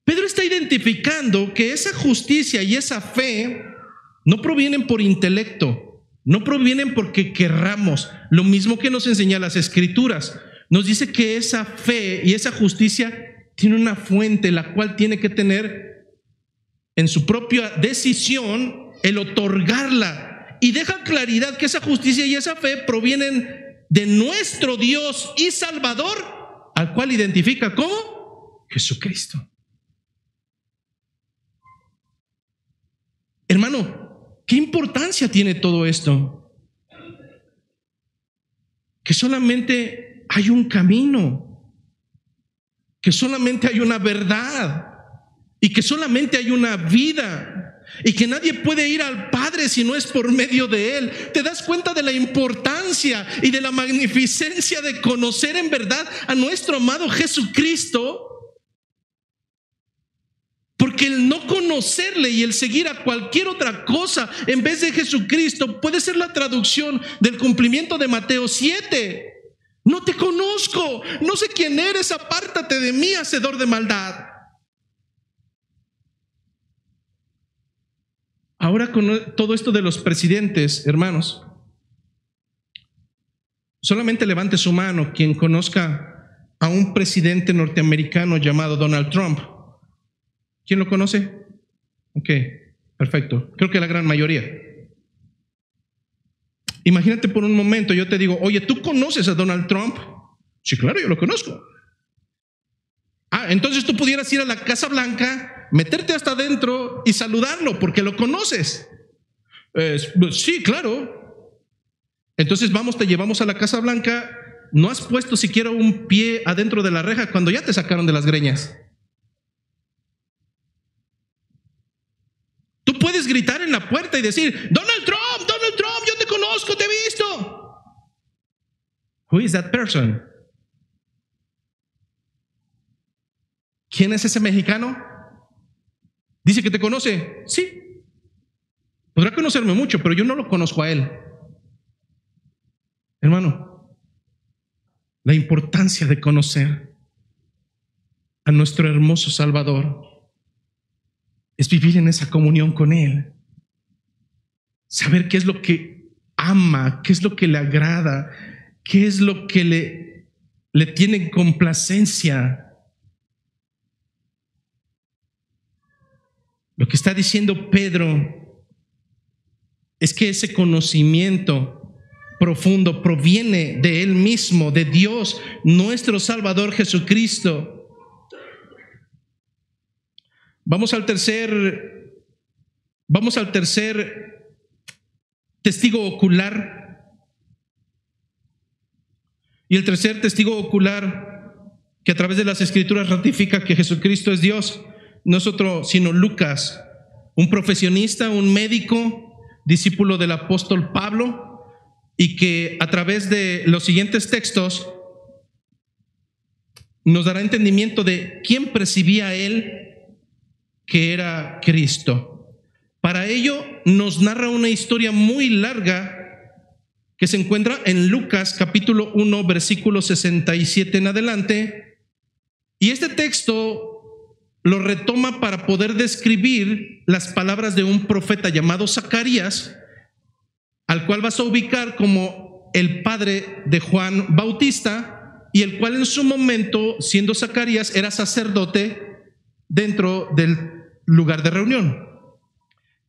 Pedro está identificando que esa justicia y esa fe no provienen por intelecto, no provienen porque querramos. Lo mismo que nos enseña las Escrituras. Nos dice que esa fe y esa justicia tiene una fuente, la cual tiene que tener en su propia decisión el otorgarla. Y deja claridad que esa justicia y esa fe provienen de nuestro Dios y Salvador, al cual identifica como Jesucristo. Hermano, ¿qué importancia tiene todo esto? Que solamente hay un camino, que solamente hay una verdad y que solamente hay una vida y que nadie puede ir al Padre si no es por medio de Él. ¿Te das cuenta de la importancia y de la magnificencia de conocer en verdad a nuestro amado Jesucristo? Porque el no conocerle y el seguir a cualquier otra cosa en vez de Jesucristo puede ser la traducción del cumplimiento de Mateo 7. No te conozco, no sé quién eres, apártate de mí, hacedor de maldad. Ahora con todo esto de los presidentes, hermanos, solamente levante su mano quien conozca a un presidente norteamericano llamado Donald Trump. ¿Quién lo conoce? Ok, perfecto. Creo que la gran mayoría. Imagínate por un momento, yo te digo, oye, ¿tú conoces a Donald Trump? Sí, claro, yo lo conozco. Entonces tú pudieras ir a la Casa Blanca, meterte hasta adentro y saludarlo porque lo conoces. Sí, claro. Entonces te llevamos a la Casa Blanca. No has puesto siquiera un pie adentro de la reja cuando ya te sacaron de las greñas. Tú puedes gritar en la puerta y decir, Donald Trump, yo te conozco, te he visto. Who is that person? ¿Quién es ese mexicano? Dice que te conoce. Sí. Podrá conocerme mucho, pero yo no lo conozco a él. Hermano, la importancia de conocer a nuestro hermoso Salvador es vivir en esa comunión con Él. Saber qué es lo que ama, qué es lo que le agrada, qué es lo que le tiene complacencia. Lo que está diciendo Pedro es que ese conocimiento profundo proviene de Él mismo, de Dios, nuestro Salvador Jesucristo. Vamos al tercer testigo ocular. Y el tercer testigo ocular que a través de las Escrituras ratifica que Jesucristo es Dios, no es otro sino Lucas, un profesionista, un médico, discípulo del apóstol Pablo, y que a través de los siguientes textos nos dará entendimiento de quién percibía él que era Cristo. Para ello nos narra una historia muy larga que se encuentra en Lucas capítulo 1 versículo 67 en adelante, y este texto lo retoma para poder describir las palabras de un profeta llamado Zacarías, al cual vas a ubicar como el padre de Juan Bautista, y el cual en su momento, siendo Zacarías, era sacerdote dentro del lugar de reunión.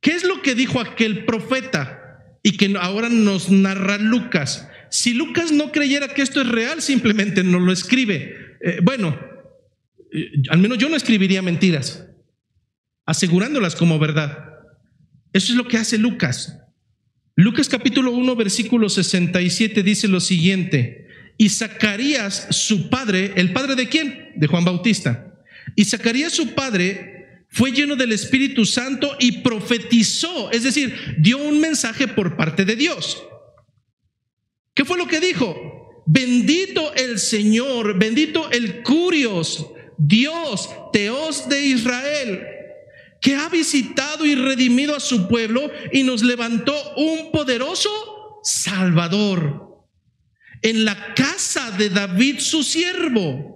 ¿Qué es lo que dijo aquel profeta y que ahora nos narra Lucas? Si Lucas no creyera que esto es real, simplemente no lo escribe. Al menos yo no escribiría mentiras, asegurándolas como verdad. Eso es lo que hace Lucas. Lucas capítulo 1 versículo 67 dice lo siguiente: y Zacarías su padre, ¿el padre de quién? De Juan Bautista. Y Zacarías su padre fue lleno del Espíritu Santo y profetizó, es decir, dio un mensaje por parte de Dios. ¿Qué fue lo que dijo? Bendito el Señor, bendito el Curios, Dios, Teos de Israel, que ha visitado y redimido a su pueblo y nos levantó un poderoso Salvador en la casa de David su siervo,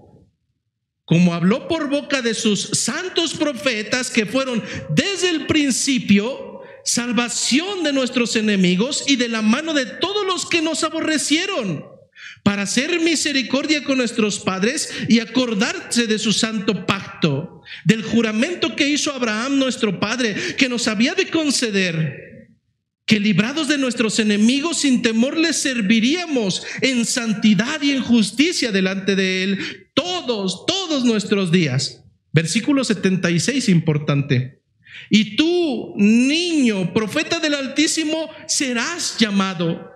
como habló por boca de sus santos profetas, que fueron desde el principio salvación de nuestros enemigos y de la mano de todos los que nos aborrecieron, para hacer misericordia con nuestros padres y acordarse de su santo pacto, del juramento que hizo Abraham nuestro padre, que nos había de conceder, que librados de nuestros enemigos sin temor les serviríamos en santidad y en justicia delante de él todos nuestros días. Versículo 76, importante. Y tú, niño, profeta del Altísimo, serás llamado,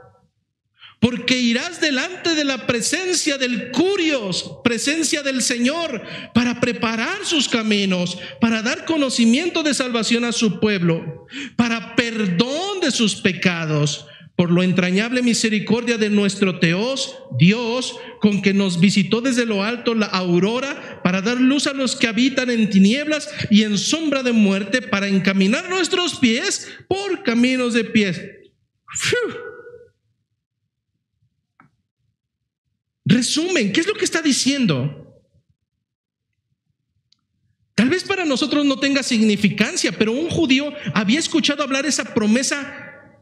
porque irás delante de la presencia del Curios, presencia del Señor, para preparar sus caminos, para dar conocimiento de salvación a su pueblo, para perdón de sus pecados, por la entrañable misericordia de nuestro Teos, Dios, con que nos visitó desde lo alto la aurora, para dar luz a los que habitan en tinieblas y en sombra de muerte, para encaminar nuestros pies por caminos de pies. Resumen, ¿qué es lo que está diciendo? Tal vez para nosotros no tenga significancia, pero un judío había escuchado hablar esa promesa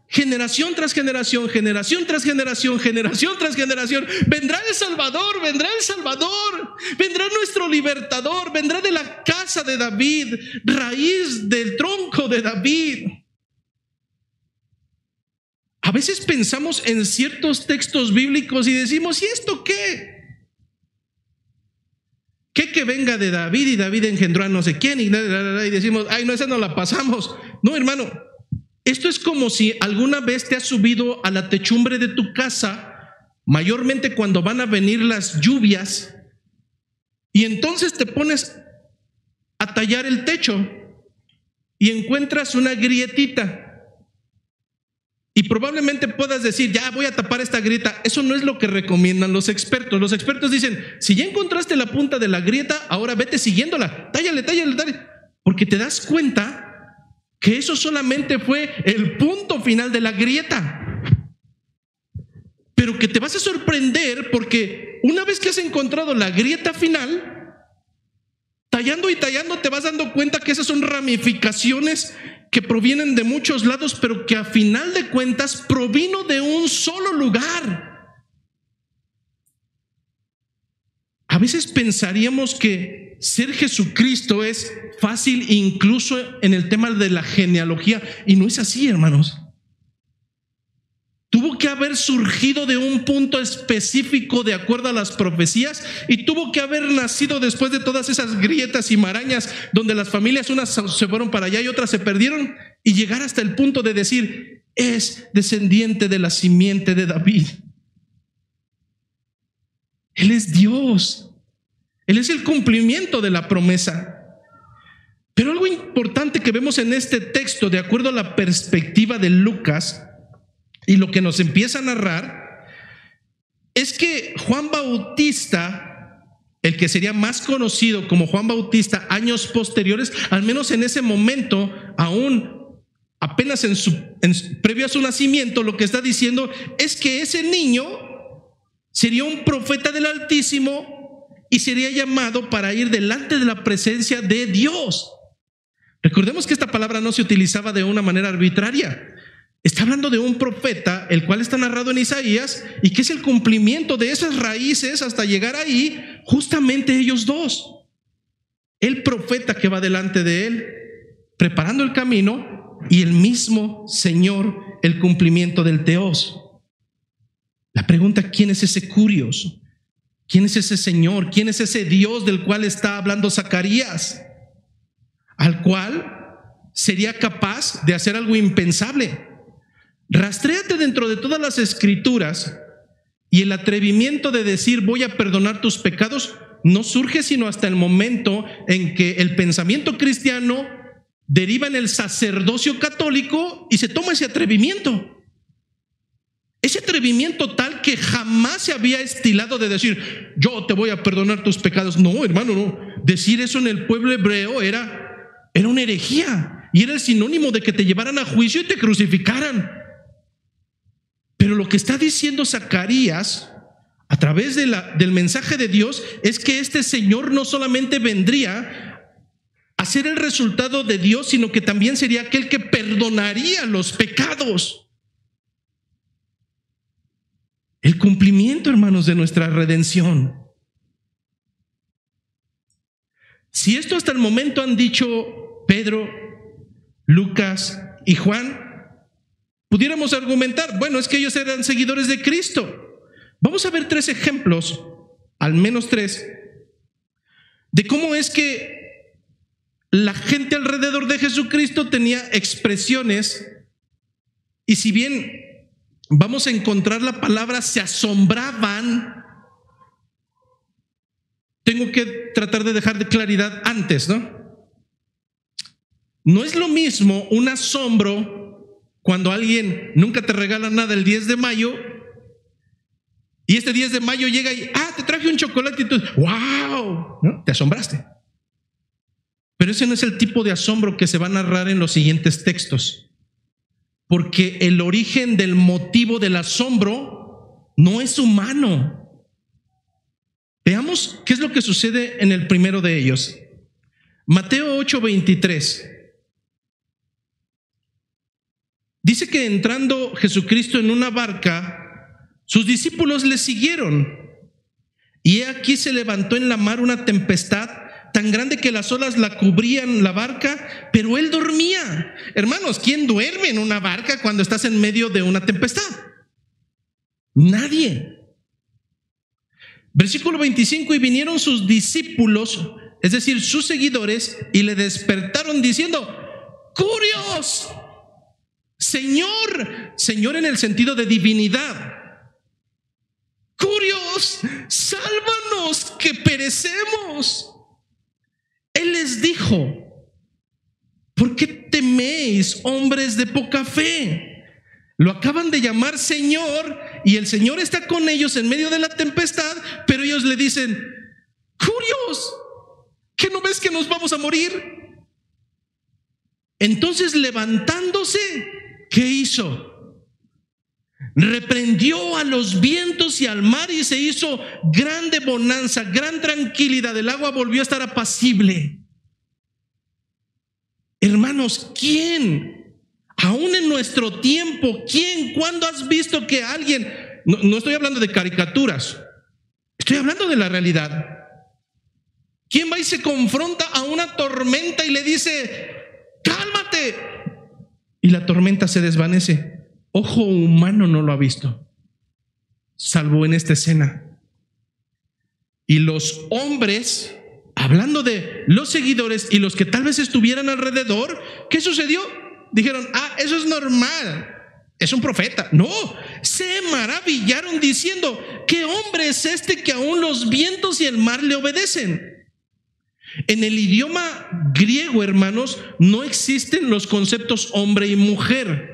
generación tras generación, generación tras generación, generación tras generación. Vendrá el Salvador, vendrá el Salvador, vendrá nuestro libertador, vendrá de la casa de David, raíz del tronco de David. A veces pensamos en ciertos textos bíblicos y decimos, ¿y esto qué? ¿Qué que venga de David y David engendró a no sé quién? Y decimos, ay, no, esa no la pasamos. No, hermano, esto es como si alguna vez te has subido a la techumbre de tu casa, mayormente cuando van a venir las lluvias, y entonces te pones a tallar el techo y encuentras una grietita. Y probablemente puedas decir, ya voy a tapar esta grieta. Eso no es lo que recomiendan los expertos. Los expertos dicen, si ya encontraste la punta de la grieta, ahora vete siguiéndola. Tállale. Porque te das cuenta que eso solamente fue el punto final de la grieta. Pero que te vas a sorprender porque una vez que has encontrado la grieta final, tallando y tallando te vas dando cuenta que esas son ramificaciones que provienen de muchos lados, pero que a final de cuentas provino de un solo lugar. A veces pensaríamos que ser Jesucristo es fácil, incluso en el tema de la genealogía, y no es así, hermanos. Tuvo que haber surgido de un punto específico de acuerdo a las profecías, y tuvo que haber nacido después de todas esas grietas y marañas donde las familias, unas se fueron para allá y otras se perdieron, y llegar hasta el punto de decir, es descendiente de la simiente de David. Él es Dios. Él es el cumplimiento de la promesa. Pero algo importante que vemos en este texto, de acuerdo a la perspectiva de Lucas, y lo que nos empieza a narrar, es que Juan Bautista, el que sería más conocido como Juan Bautista años posteriores, al menos en ese momento, aún apenas previo a su nacimiento, lo que está diciendo es que ese niño sería un profeta del Altísimo y sería llamado para ir delante de la presencia de Dios. Recordemos que esta palabra no se utilizaba de una manera arbitraria. Está hablando de un profeta, el cual está narrado en Isaías, y que es el cumplimiento de esas raíces hasta llegar ahí, justamente ellos dos. El profeta que va delante de él, preparando el camino, y el mismo Señor, el cumplimiento del Teos. La pregunta, ¿quién es ese Curios? ¿Quién es ese Señor? ¿Quién es ese Dios del cual está hablando Zacarías? Al cual sería capaz de hacer algo impensable. Rastréate dentro de todas las escrituras y el atrevimiento de decir voy a perdonar tus pecados no surge sino hasta el momento en que el pensamiento cristiano deriva en el sacerdocio católico y se toma ese atrevimiento. Ese atrevimiento tal que jamás se había estilado de decir, yo te voy a perdonar tus pecados. No, hermano, no. Decir eso en el pueblo hebreo era una herejía y era el sinónimo de que te llevaran a juicio y te crucificaran. Pero lo que está diciendo Zacarías a través del mensaje de Dios es que este Señor no solamente vendría a ser el resultado de Dios, sino que también sería aquel que perdonaría los pecados. El cumplimiento, hermanos, de nuestra redención. Si esto hasta el momento han dicho Pedro, Lucas y Juan, pudiéramos argumentar, bueno, es que ellos eran seguidores de Cristo. Vamos a ver 3 ejemplos, al menos 3, de cómo es que la gente alrededor de Jesucristo tenía expresiones, y si bien vamos a encontrar la palabra se asombraban, tengo que tratar de dejar de claridad antes, ¿no? No es lo mismo un asombro cuando alguien nunca te regala nada el 10 de mayo y este 10 de mayo llega y, te traje un chocolate y tú, ¡wow! ¿No? Te asombraste. Pero ese no es el tipo de asombro que se va a narrar en los siguientes textos. Porque el origen del motivo del asombro no es humano. Veamos qué es lo que sucede en el primero de ellos. Mateo 8:23. Dice que entrando Jesucristo en una barca, sus discípulos le siguieron. Y he aquí se levantó en la mar una tempestad tan grande que las olas la cubrían la barca, pero él dormía. Hermanos, ¿quién duerme en una barca cuando estás en medio de una tempestad? Nadie. Versículo 25, y vinieron sus discípulos, es decir, sus seguidores, y le despertaron diciendo, ¡Curios! Señor, Señor en el sentido de divinidad. ¡Curios! ¡Sálvanos que perecemos! Él les dijo, ¿por qué teméis, hombres de poca fe? Lo acaban de llamar Señor y el Señor está con ellos en medio de la tempestad, pero ellos le dicen, ¡Curios! ¿Qué no ves que nos vamos a morir? Entonces levantándose, ¿qué hizo? Reprendió a los vientos y al mar y se hizo grande bonanza, gran tranquilidad. El agua volvió a estar apacible. Hermanos, ¿quién? Aún en nuestro tiempo, ¿quién? ¿Cuándo has visto que alguien, no estoy hablando de caricaturas, estoy hablando de la realidad? ¿Quién va y se confronta a una tormenta y le dice, cálmate? Y la tormenta se desvanece. Ojo humano no lo ha visto, salvo en esta escena. Y los hombres, hablando de los seguidores y los que tal vez estuvieran alrededor, ¿qué sucedió? Dijeron, eso es normal, es un profeta. No, se maravillaron diciendo, ¿qué hombre es este que aún los vientos y el mar le obedecen? En el idioma griego, hermanos, no existen los conceptos hombre y mujer.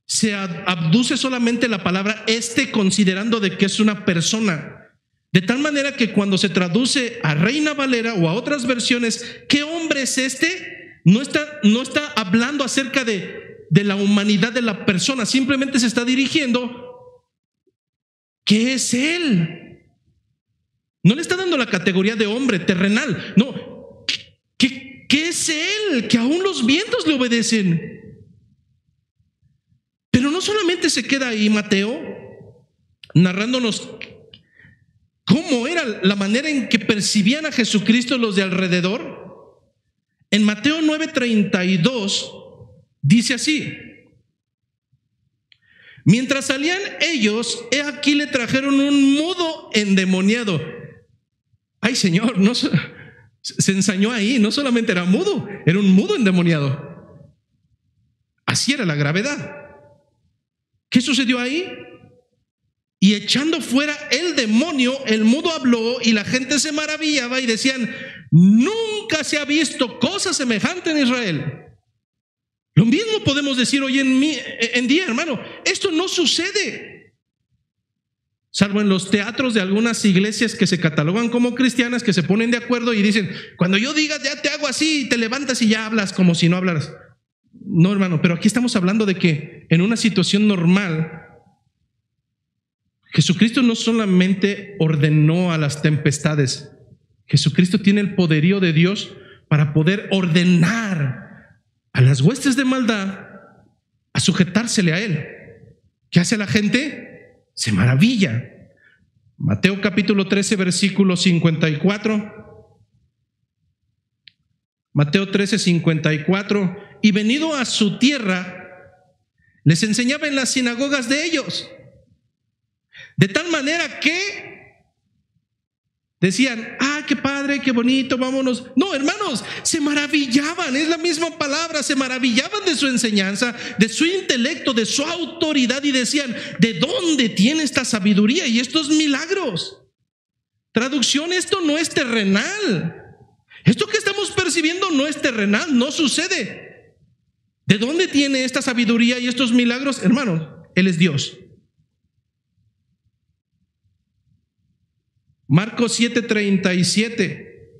Se abduce solamente la palabra considerando de que es una persona. De tal manera que cuando se traduce a Reina Valera o a otras versiones, ¿qué hombre es este? No está hablando acerca de la humanidad de la persona, simplemente se está dirigiendo, ¿qué es él? No le está dando la categoría de hombre terrenal, no, ¿qué es él? Que aún los vientos le obedecen. Pero no solamente se queda ahí Mateo narrándonos cómo era la manera en que percibían a Jesucristo los de alrededor. En Mateo 9:32 dice así: mientras salían ellos, he aquí le trajeron un mudo endemoniado. Ay, Señor, no se ensañó ahí, no solamente era mudo, era un mudo endemoniado. Así era la gravedad. ¿Qué sucedió ahí? y echando fuera el demonio, el mudo habló y la gente se maravillaba y decían: nunca se ha visto cosa semejante en Israel. Lo mismo podemos decir hoy en día, hermano. Esto no sucede, salvo en los teatros de algunas iglesias que se catalogan como cristianas, que se ponen de acuerdo y dicen: cuando yo diga ya te hago así, y te levantas y ya hablas como si no hablaras. No, hermano, pero aquí estamos hablando de que en una situación normal, Jesucristo no solamente ordenó a las tempestades. Jesucristo tiene el poderío de Dios para poder ordenar a las huestes de maldad a sujetársele a Él. ¿Qué hace la gente? Se maravilla. Mateo capítulo 13, versículo 54. Mateo 13, 54. Y venido a su tierra, les enseñaba en las sinagogas de ellos, de tal manera que decían: ah, qué padre, qué bonito, vámonos. No, hermanos, se maravillaban, es la misma palabra, se maravillaban de su enseñanza, de su intelecto, de su autoridad, y decían: ¿de dónde tiene esta sabiduría y estos milagros? Traducción: esto no es terrenal. Esto que estamos percibiendo no es terrenal, no sucede. ¿De dónde tiene esta sabiduría y estos milagros? Hermanos, Él es Dios. Marcos 7:37.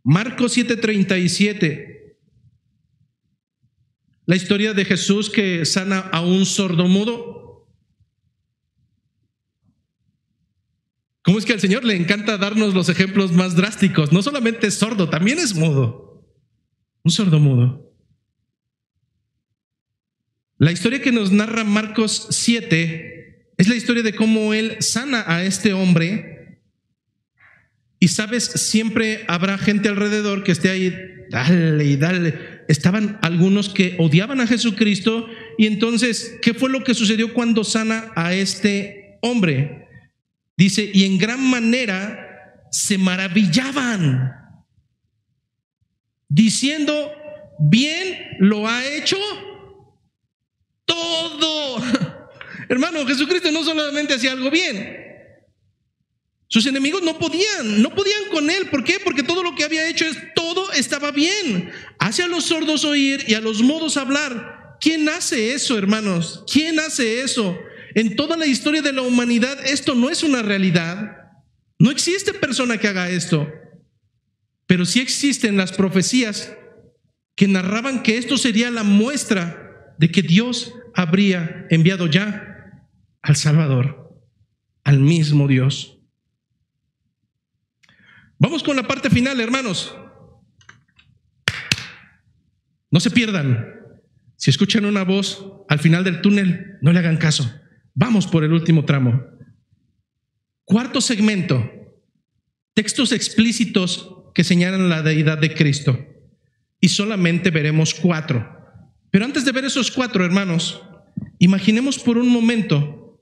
Marcos 7:37. La historia de Jesús que sana a un sordomudo. ¿Cómo es que al Señor le encanta darnos los ejemplos más drásticos? No solamente es sordo, también es mudo. Un sordomudo. La historia que nos narra Marcos 7 es la historia de cómo Él sana a este hombre. Y sabes, siempre habrá gente alrededor que esté ahí, dale y dale. Estaban algunos que odiaban a Jesucristo. Y entonces, ¿qué fue lo que sucedió cuando sana a este hombre? Dice: y en gran manera se maravillaban, diciendo: bien lo ha hecho todo. Hermano, Jesucristo no solamente hacía algo bien. Sus enemigos no podían con Él. ¿Por qué? Porque todo lo que había hecho, todo estaba bien. Hace a los sordos oír y a los mudos hablar. ¿Quién hace eso, hermanos? ¿Quién hace eso? En toda la historia de la humanidad esto no es una realidad. No existe persona que haga esto. Pero sí existen las profecías que narraban que esto sería la muestra de que Dios habría enviado ya al Salvador, al mismo Dios. Vamos con la parte final, hermanos. No se pierdan. Si escuchan una voz al final del túnel, no le hagan caso. Vamos por el último tramo. Cuarto segmento: textos explícitos que señalan la deidad de Cristo. Y solamente veremos 4. Pero antes de ver esos 4, hermanos, imaginemos por un momento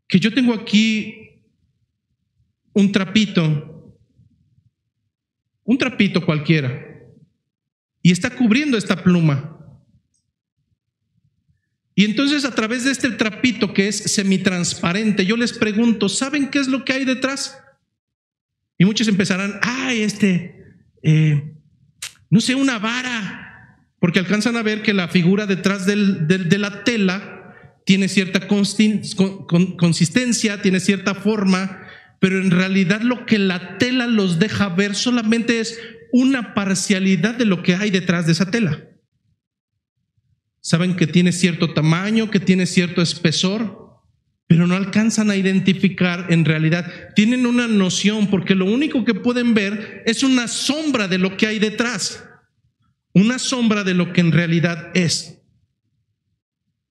que yo tengo aquí un trapito cualquiera, y está cubriendo esta pluma. Y entonces, a través de este trapito que es semitransparente, yo les pregunto: ¿saben qué es lo que hay detrás? Y muchos empezarán: no sé, una vara. Porque alcanzan a ver que la figura detrás de la tela tiene cierta consistencia, tiene cierta forma, pero en realidad lo que la tela los deja ver solamente es una parcialidad de lo que hay detrás de esa tela. Saben que tiene cierto tamaño, que tiene cierto espesor, pero no alcanzan a identificar en realidad. Tienen una noción, porque lo único que pueden ver es una sombra de lo que hay detrás, una sombra de lo que en realidad es.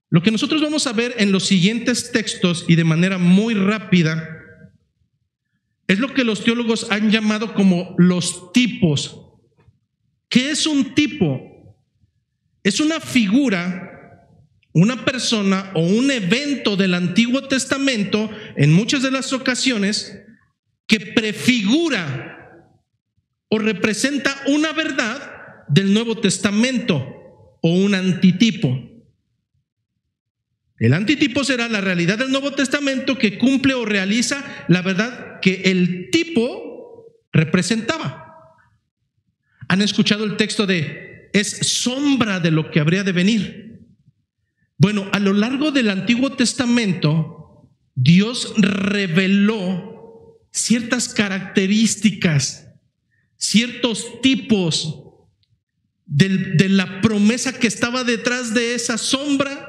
Lo que nosotros vamos a ver en los siguientes textos y de manera muy rápida es lo que los teólogos han llamado como los tipos. ¿Qué es un tipo? Es una figura, una persona o un evento del Antiguo Testamento, en muchas de las ocasiones, que prefigura o representa una verdad del Nuevo Testamento, o un antitipo. El antitipo será la realidad del Nuevo Testamento que cumple o realiza la verdad que el tipo representaba. ¿Han escuchado el texto de es sombra de lo que habría de venir? Bueno, a lo largo del Antiguo Testamento, Dios reveló ciertas características, ciertos tipos de la promesa que estaba detrás de esa sombra,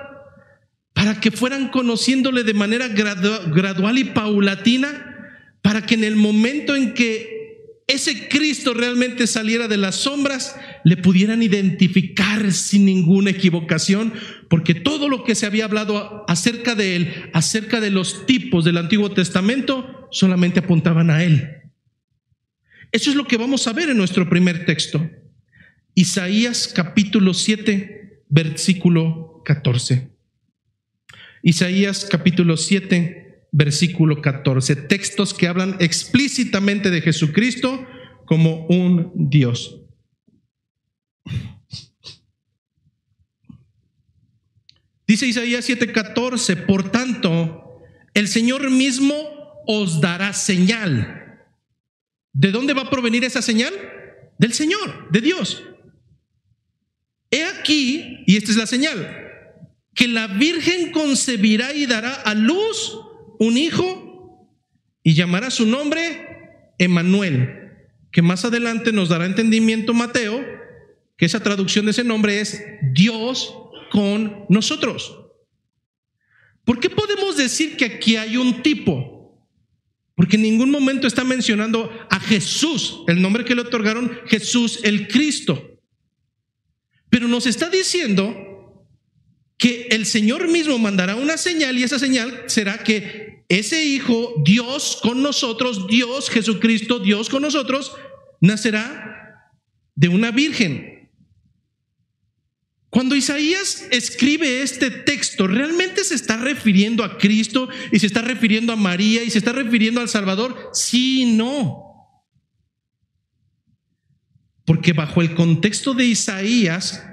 para que fueran conociéndole de manera gradual y paulatina, para que en el momento en que ese Cristo realmente saliera de las sombras, le pudieran identificar sin ninguna equivocación, porque todo lo que se había hablado acerca de él, acerca de los tipos del Antiguo Testamento, solamente apuntaban a él. Eso es lo que vamos a ver en nuestro primer texto. Isaías capítulo 7, versículo 14. Isaías capítulo 7, versículo 14. Textos que hablan explícitamente de Jesucristo como un Dios. Dice Isaías 7:14: por tanto, el Señor mismo os dará señal. ¿De dónde va a provenir esa señal? Del Señor, de Dios. He aquí, y esta es la señal, que la Virgen concebirá y dará a luz un hijo y llamará su nombre Emmanuel, que más adelante nos dará entendimiento Mateo, que esa traducción de ese nombre es Dios con nosotros. ¿Por qué podemos decir que aquí hay un tipo? Porque en ningún momento está mencionando a Jesús, el nombre que le otorgaron, Jesús el Cristo. Pero nos está diciendo que el Señor mismo mandará una señal, y esa señal será que ese Hijo, Dios con nosotros, Dios Jesucristo, Dios con nosotros, nacerá de una virgen. Cuando Isaías escribe este texto, ¿realmente se está refiriendo a Cristo y se está refiriendo a María y se está refiriendo al Salvador? Sí y no. Porque bajo el contexto de Isaías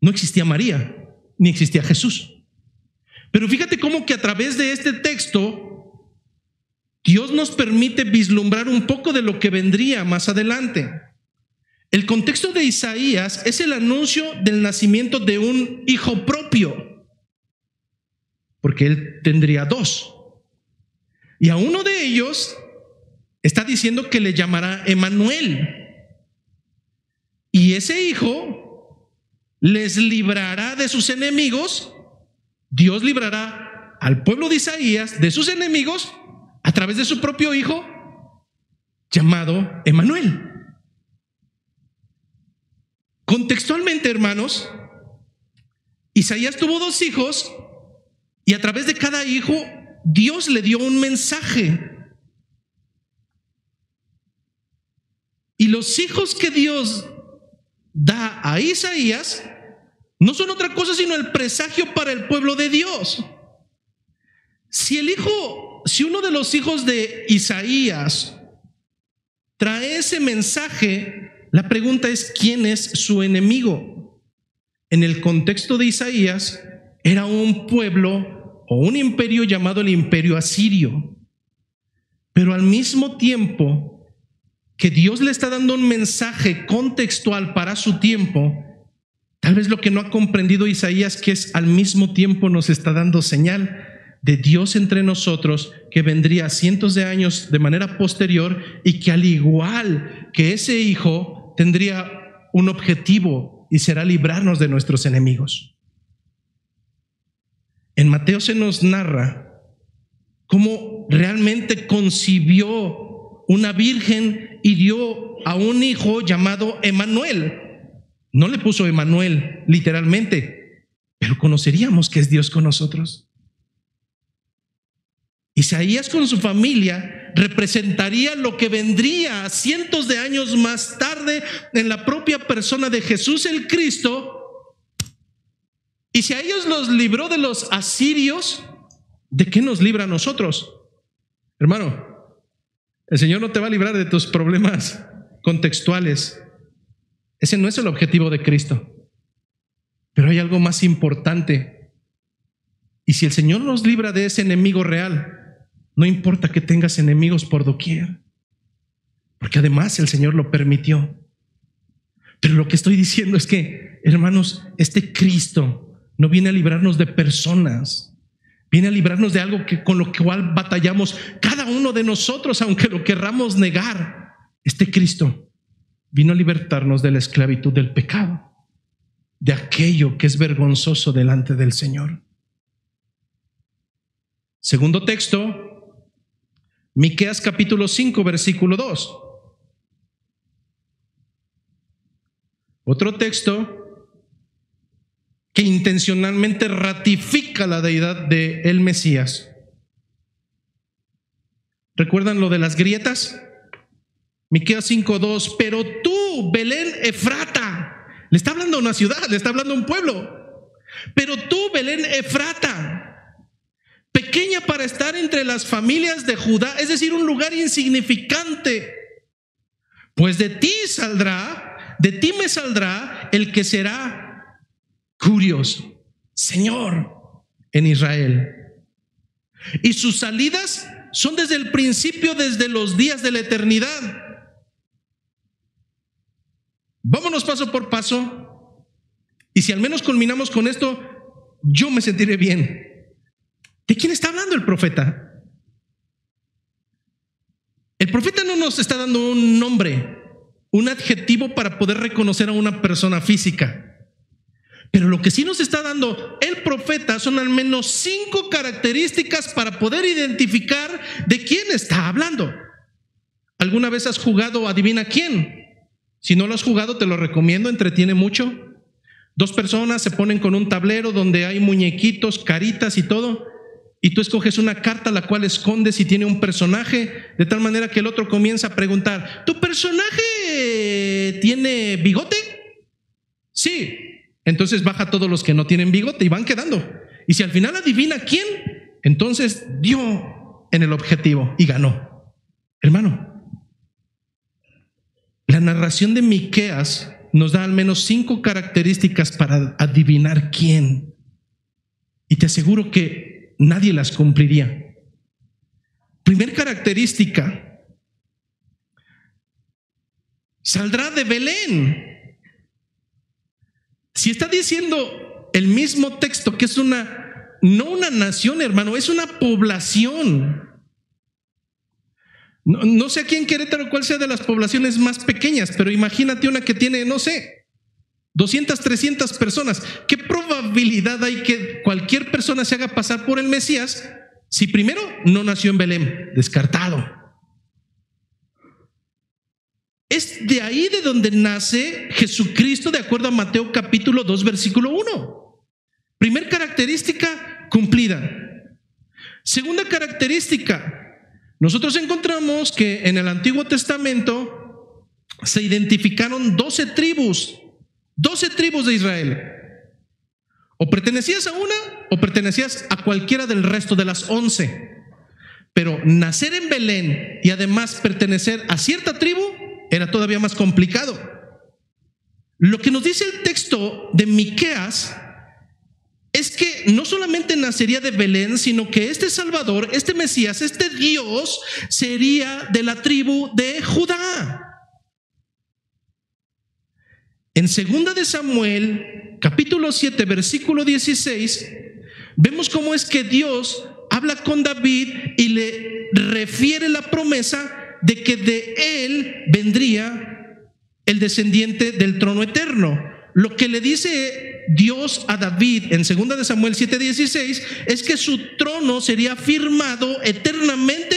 no existía María, ni existía Jesús. Pero fíjate cómo que a través de este texto Dios nos permite vislumbrar un poco de lo que vendría más adelante. El contexto de Isaías es el anuncio del nacimiento de un hijo propio, porque él tendría dos. Y a uno de ellos está diciendo que le llamará Emmanuel. Y ese hijo les librará de sus enemigos. Dios librará al pueblo de Isaías de sus enemigos a través de su propio hijo llamado Emmanuel. Contextualmente, hermanos, Isaías tuvo dos hijos y a través de cada hijo Dios le dio un mensaje. Y los hijos que Dios da a Isaías no son otra cosa sino el presagio para el pueblo de Dios. Si uno de los hijos de Isaías trae ese mensaje, la pregunta es: ¿quién es su enemigo? En el contexto de Isaías era un pueblo o un imperio llamado el Imperio Asirio. Pero al mismo tiempo que Dios le está dando un mensaje contextual para su tiempo, tal vez lo que no ha comprendido Isaías, que es al mismo tiempo nos está dando señal de Dios entre nosotros, que vendría cientos de años de manera posterior, y que al igual que ese hijo tendría un objetivo, y será librarnos de nuestros enemigos. En Mateo se nos narra cómo realmente concibió una virgen y dio a un hijo llamado Emmanuel. No le puso Emmanuel literalmente, pero conoceríamos que es Dios con nosotros. Isaías con su familia representaría lo que vendría cientos de años más tarde en la propia persona de Jesús el Cristo. Y si a ellos los libró de los asirios, ¿de qué nos libra a nosotros? Hermano, el Señor no te va a librar de tus problemas contextuales. Ese no es el objetivo de Cristo. Pero hay algo más importante. Y si el Señor nos libra de ese enemigo real, no importa que tengas enemigos por doquier, porque además el Señor lo permitió. Pero lo que estoy diciendo es que, hermanos, este Cristo no viene a librarnos de personas, viene a librarnos de algo con lo cual batallamos cada uno de nosotros, aunque lo querramos negar. Este Cristo vino a libertarnos de la esclavitud del pecado, de aquello que es vergonzoso delante del Señor. Segundo texto, Miqueas capítulo 5, versículo 2. Otro texto que intencionalmente ratifica la deidad del Mesías. ¿Recuerdan lo de las grietas? Miqueas 5:2. Pero tú, Belén Efrata, le está hablando a una ciudad, le está hablando a un pueblo. Pero tú, Belén Efrata, pequeña para estar entre las familias de Judá, es decir, un lugar insignificante, pues de ti me saldrá el que será curioso, Señor, en Israel. Y sus salidas son desde el principio, desde los días de la eternidad. Vámonos paso por paso. Y si al menos culminamos con esto, yo me sentiré bien. ¿De quién está hablando el profeta? El profeta no nos está dando un nombre, un adjetivo para poder reconocer a una persona física. Pero lo que sí nos está dando el profeta son al menos 5 características para poder identificar de quién está hablando. ¿Alguna vez has jugado Adivina quién? Si no lo has jugado, te lo recomiendo, entretiene mucho. 2 personas se ponen con un tablero donde hay muñequitos, caritas y todo, y tú escoges una carta la cual escondes y tiene un personaje, de tal manera que el otro comienza a preguntar: ¿tu personaje tiene bigote? Sí. Entonces baja todos los que no tienen bigote y van quedando. Y si al final adivina quién, entonces dio en el objetivo y ganó. Hermano, la narración de Miqueas nos da al menos 5 características para adivinar quién. Y te aseguro que nadie las cumpliría. Primer característica: saldrá de Belén. Si está diciendo el mismo texto que es no una nación, hermano, es una población. No sé aquí en Querétaro cuál sea de las poblaciones más pequeñas, pero imagínate una que tiene, no sé, 200, 300 personas. ¿Qué probabilidad hay que cualquier persona se haga pasar por el Mesías si primero no nació en Belén? Descartado. Es de ahí de donde nace Jesucristo, de acuerdo a Mateo capítulo 2, versículo 1. Primer característica cumplida. Segunda característica: nosotros encontramos que en el Antiguo Testamento se identificaron 12 tribus de Israel. O pertenecías a una o pertenecías a cualquiera del resto de las 11. Pero nacer en Belén y además pertenecer a cierta tribu era todavía más complicado. Lo que nos dice el texto de Miqueas es que no solamente nacería de Belén, sino que este Salvador, este Mesías, este Dios sería de la tribu de Judá. En 2 de Samuel, capítulo 7, versículo 16, vemos cómo es que Dios habla con David y le refiere la promesa de que de él vendría el descendiente del trono eterno. Lo que le dice Dios a David en 2 de Samuel 7:16 es que su trono sería firmado eternamente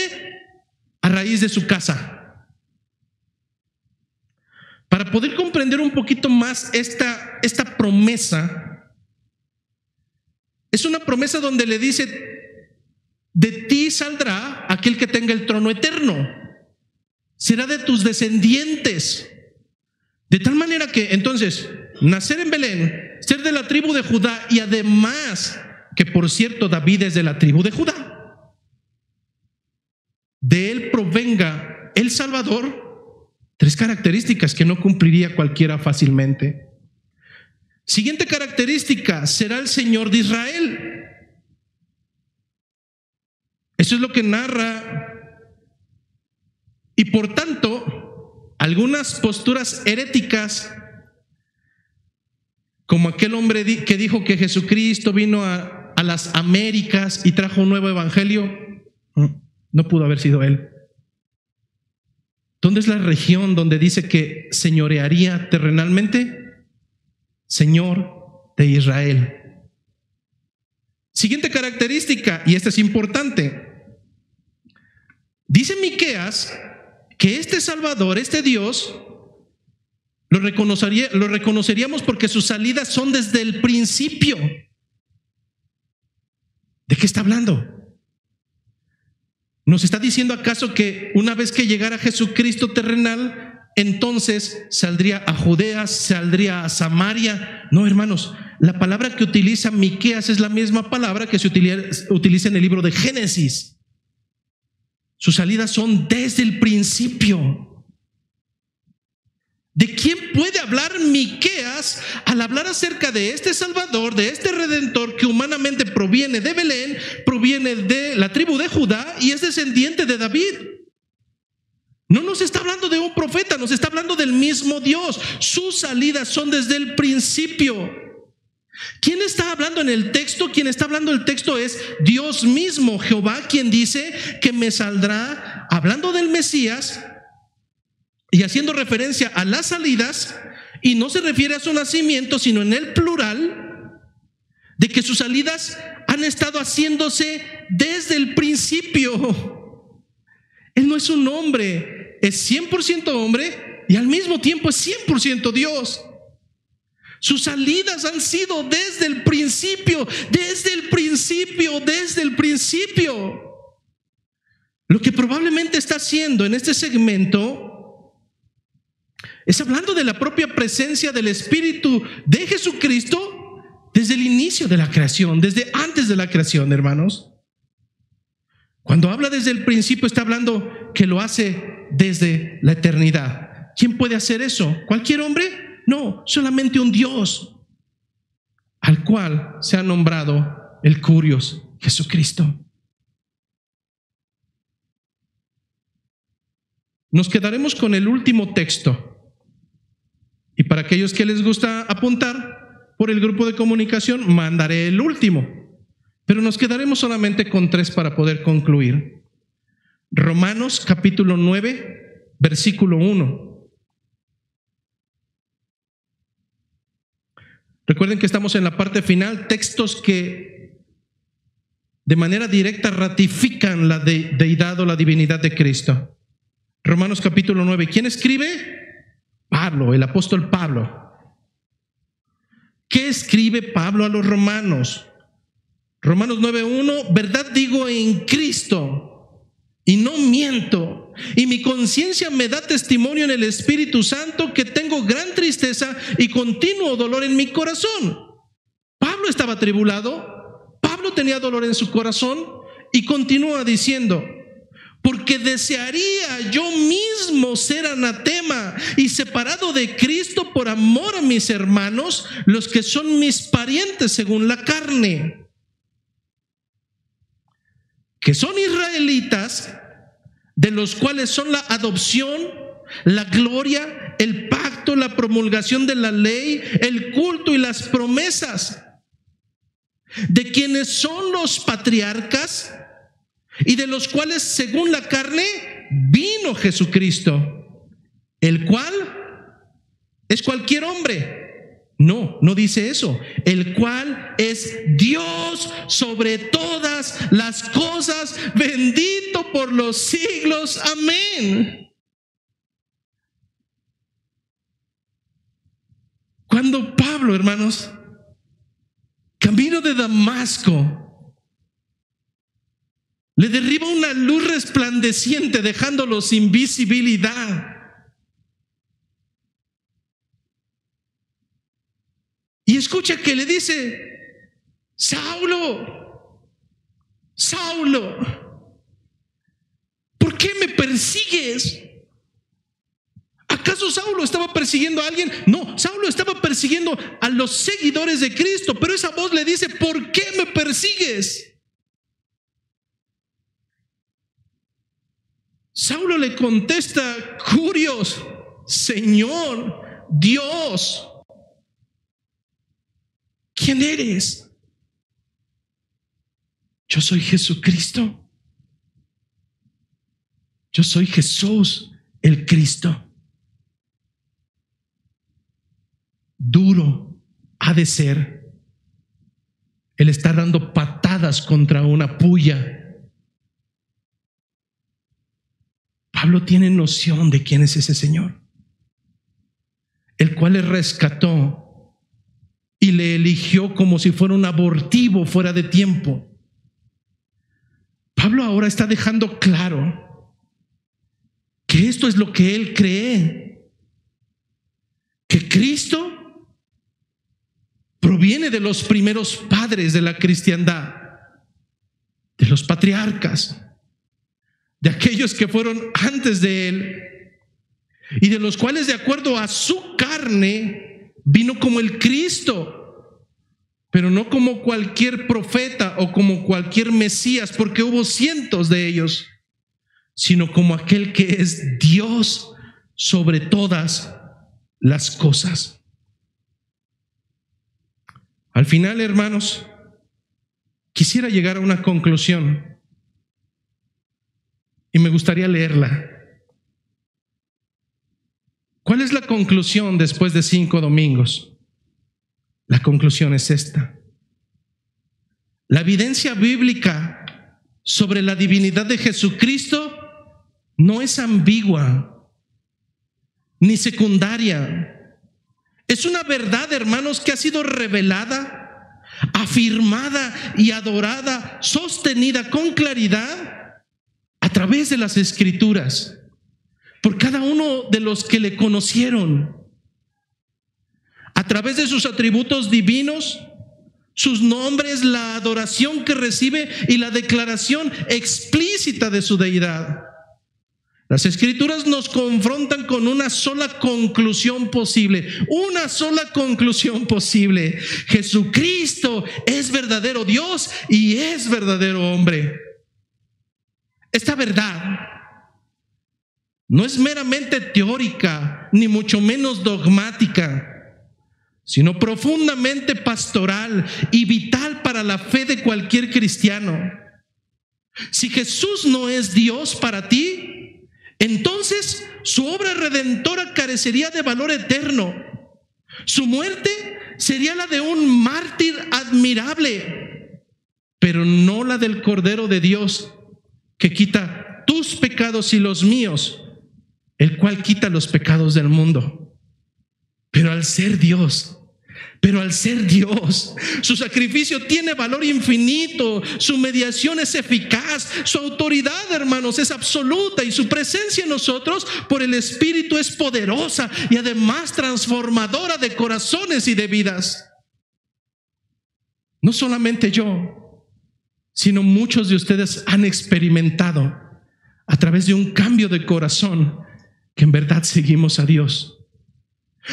a raíz de su casa. Para poder comprender un poquito más esta promesa, es una promesa donde le dice: de ti saldrá aquel que tenga el trono eterno, será de tus descendientes. De tal manera que entonces nacer en Belén, ser de la tribu de Judá, y además que, por cierto, David es de la tribu de Judá, de él provenga el Salvador. 3 características que no cumpliría cualquiera fácilmente. Siguiente característica: será el Señor de Israel. Eso es lo que narra. Y por tanto, algunas posturas heréticas, como aquel hombre que dijo que Jesucristo vino a las Américas y trajo un nuevo evangelio, no pudo haber sido él. ¿Dónde es la región donde dice que señorearía terrenalmente? Señor de Israel. Siguiente característica, y esta es importante. Dice Miqueas que este Salvador, este Dios, lo reconoceríamos porque sus salidas son desde el principio. ¿De qué está hablando? ¿Nos está diciendo acaso que una vez que llegara Jesucristo terrenal, entonces saldría a Judea, saldría a Samaria? No, hermanos, la palabra que utiliza Miqueas es la misma palabra que se utiliza en el libro de Génesis. Sus salidas son desde el principio. ¿De quién puede hablar Miqueas al hablar acerca de este Salvador, de este Redentor que humanamente proviene de Belén, proviene de la tribu de Judá y es descendiente de David? No nos está hablando de un profeta, nos está hablando del mismo Dios. Sus salidas son desde el principio. ¿Quién está hablando en el texto? Quien está hablando el texto es Dios mismo, Jehová, quien dice que me saldrá, hablando del Mesías y haciendo referencia a las salidas, y no se refiere a su nacimiento, sino en el plural, de que sus salidas han estado haciéndose desde el principio. Él no es un hombre, es 100% hombre y al mismo tiempo es 100% Dios. Sus salidas han sido desde el principio, desde el principio, desde el principio. Lo que probablemente está haciendo en este segmento es hablando de la propia presencia del Espíritu de Jesucristo desde el inicio de la creación, desde antes de la creación, hermanos. Cuando habla desde el principio, está hablando que lo hace desde la eternidad. ¿Quién puede hacer eso? ¿Cualquier hombre? No, solamente un Dios, al cual se ha nombrado el Curios, Jesucristo. Nos quedaremos con el último texto. Y para aquellos que les gusta apuntar por el grupo de comunicación, mandaré el último. Pero nos quedaremos solamente con 3 para poder concluir. Romanos capítulo 9, versículo 1. Recuerden que estamos en la parte final, textos que de manera directa ratifican la deidad o la divinidad de Cristo. Romanos capítulo 9. ¿Quién escribe? Pablo, el apóstol Pablo. ¿Qué escribe Pablo a los romanos? Romanos 9:1, verdad digo en Cristo y no miento, y mi conciencia me da testimonio en el Espíritu Santo que tengo gran tristeza y continuo dolor en mi corazón. Pablo estaba atribulado, Pablo tenía dolor en su corazón y continúa diciendo: porque desearía yo mismo ser anatema y separado de Cristo por amor a mis hermanos, los que son mis parientes según la carne, que son israelitas, de los cuales son la adopción, la gloria, el pacto, la promulgación de la ley, el culto y las promesas, de quienes son los patriarcas y de los cuales según la carne vino Jesucristo, el cual es cualquier hombre. No, no dice eso. El cual es Dios sobre todas las cosas, bendito por los siglos. Amén. Cuando Pablo, hermanos, camino de Damasco, le derriba una luz resplandeciente, dejándolo sin visibilidad. Y escucha que le dice: Saulo, Saulo, ¿por qué me persigues? ¿Acaso Saulo estaba persiguiendo a alguien? No, Saulo estaba persiguiendo a los seguidores de Cristo, pero esa voz le dice: ¿por qué me persigues? Saulo le contesta, Curios, Señor, Dios, ¿quién eres? Yo soy Jesucristo. Yo soy Jesús, el Cristo. Duro ha de ser el estar dando patadas contra una puya. Pablo tiene noción de quién es ese Señor, el cual le rescató y le eligió como si fuera un abortivo fuera de tiempo. Pablo ahora está dejando claro que esto es lo que él cree, que Cristo proviene de los primeros padres de la cristiandad, de los patriarcas, de aquellos que fueron antes de él, y de los cuales, de acuerdo a su carne, vino como el Cristo, pero no como cualquier profeta o como cualquier Mesías, porque hubo cientos de ellos, sino como aquel que es Dios sobre todas las cosas. Al final, hermanos, quisiera llegar a una conclusión y me gustaría leerla. ¿Cuál es la conclusión después de 5 domingos? La conclusión es esta: la evidencia bíblica sobre la divinidad de Jesucristo no es ambigua ni secundaria. Es una verdad, hermanos, que ha sido revelada, afirmada y adorada, sostenida con claridad a través de las Escrituras, por cada uno de los que le conocieron, a través de sus atributos divinos, sus nombres, la adoración que recibe y la declaración explícita de su deidad. Las Escrituras nos confrontan con una sola conclusión posible, una sola conclusión posible: Jesucristo es verdadero Dios y es verdadero hombre. Esta verdad no es meramente teórica, ni mucho menos dogmática, sino profundamente pastoral y vital para la fe de cualquier cristiano. Si Jesús no es Dios para ti, entonces su obra redentora carecería de valor eterno. Su muerte sería la de un mártir admirable, pero no la del Cordero de Dios, que quita tus pecados y los míos, el cual quita los pecados del mundo. Pero al ser Dios, su sacrificio tiene valor infinito, su mediación es eficaz, su autoridad, hermanos, es absoluta, y su presencia en nosotros por el Espíritu es poderosa y además transformadora de corazones y de vidas. No solamente yo, sino muchos de ustedes han experimentado a través de un cambio de corazón que en verdad seguimos a Dios.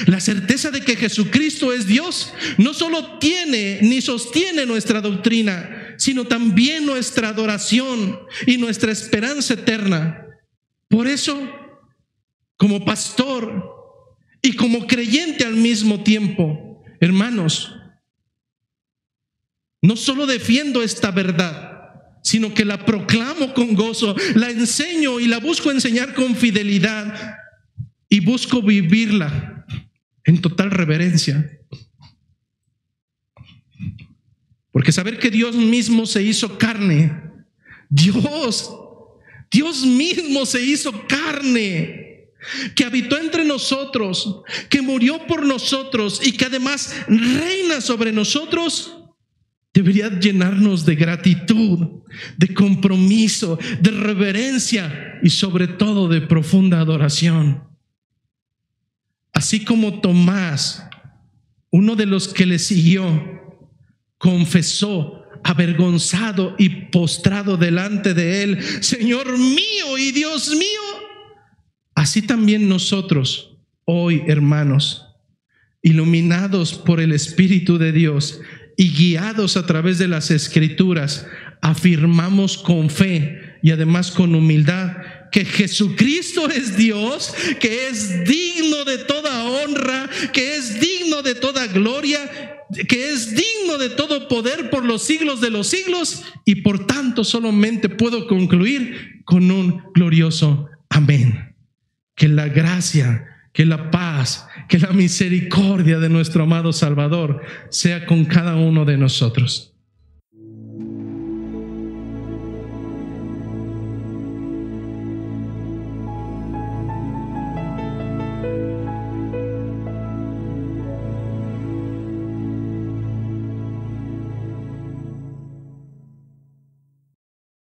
La certeza de que Jesucristo es Dios no solo tiene ni sostiene nuestra doctrina, sino también nuestra adoración y nuestra esperanza eterna. Por eso, como pastor y como creyente al mismo tiempo, hermanos, no solo defiendo esta verdad, sino que la proclamo con gozo, la enseño y la busco enseñar con fidelidad, y busco vivirla en total reverencia. Porque saber que Dios mismo se hizo carne, Dios mismo se hizo carne, que habitó entre nosotros, que murió por nosotros y que además reina sobre nosotros, debería llenarnos de gratitud, de compromiso, de reverencia y sobre todo de profunda adoración. Así como Tomás, uno de los que le siguió, confesó avergonzado y postrado delante de él: Señor mío y Dios mío. Así también nosotros hoy, hermanos, iluminados por el Espíritu de Dios y guiados a través de las Escrituras, afirmamos con fe y además con humildad que Jesucristo es Dios, que es digno de toda honra, que es digno de toda gloria, que es digno de todo poder por los siglos de los siglos, y por tanto solamente puedo concluir con un glorioso amén. Que la gracia, que la paz, que la misericordia de nuestro amado Salvador sea con cada uno de nosotros.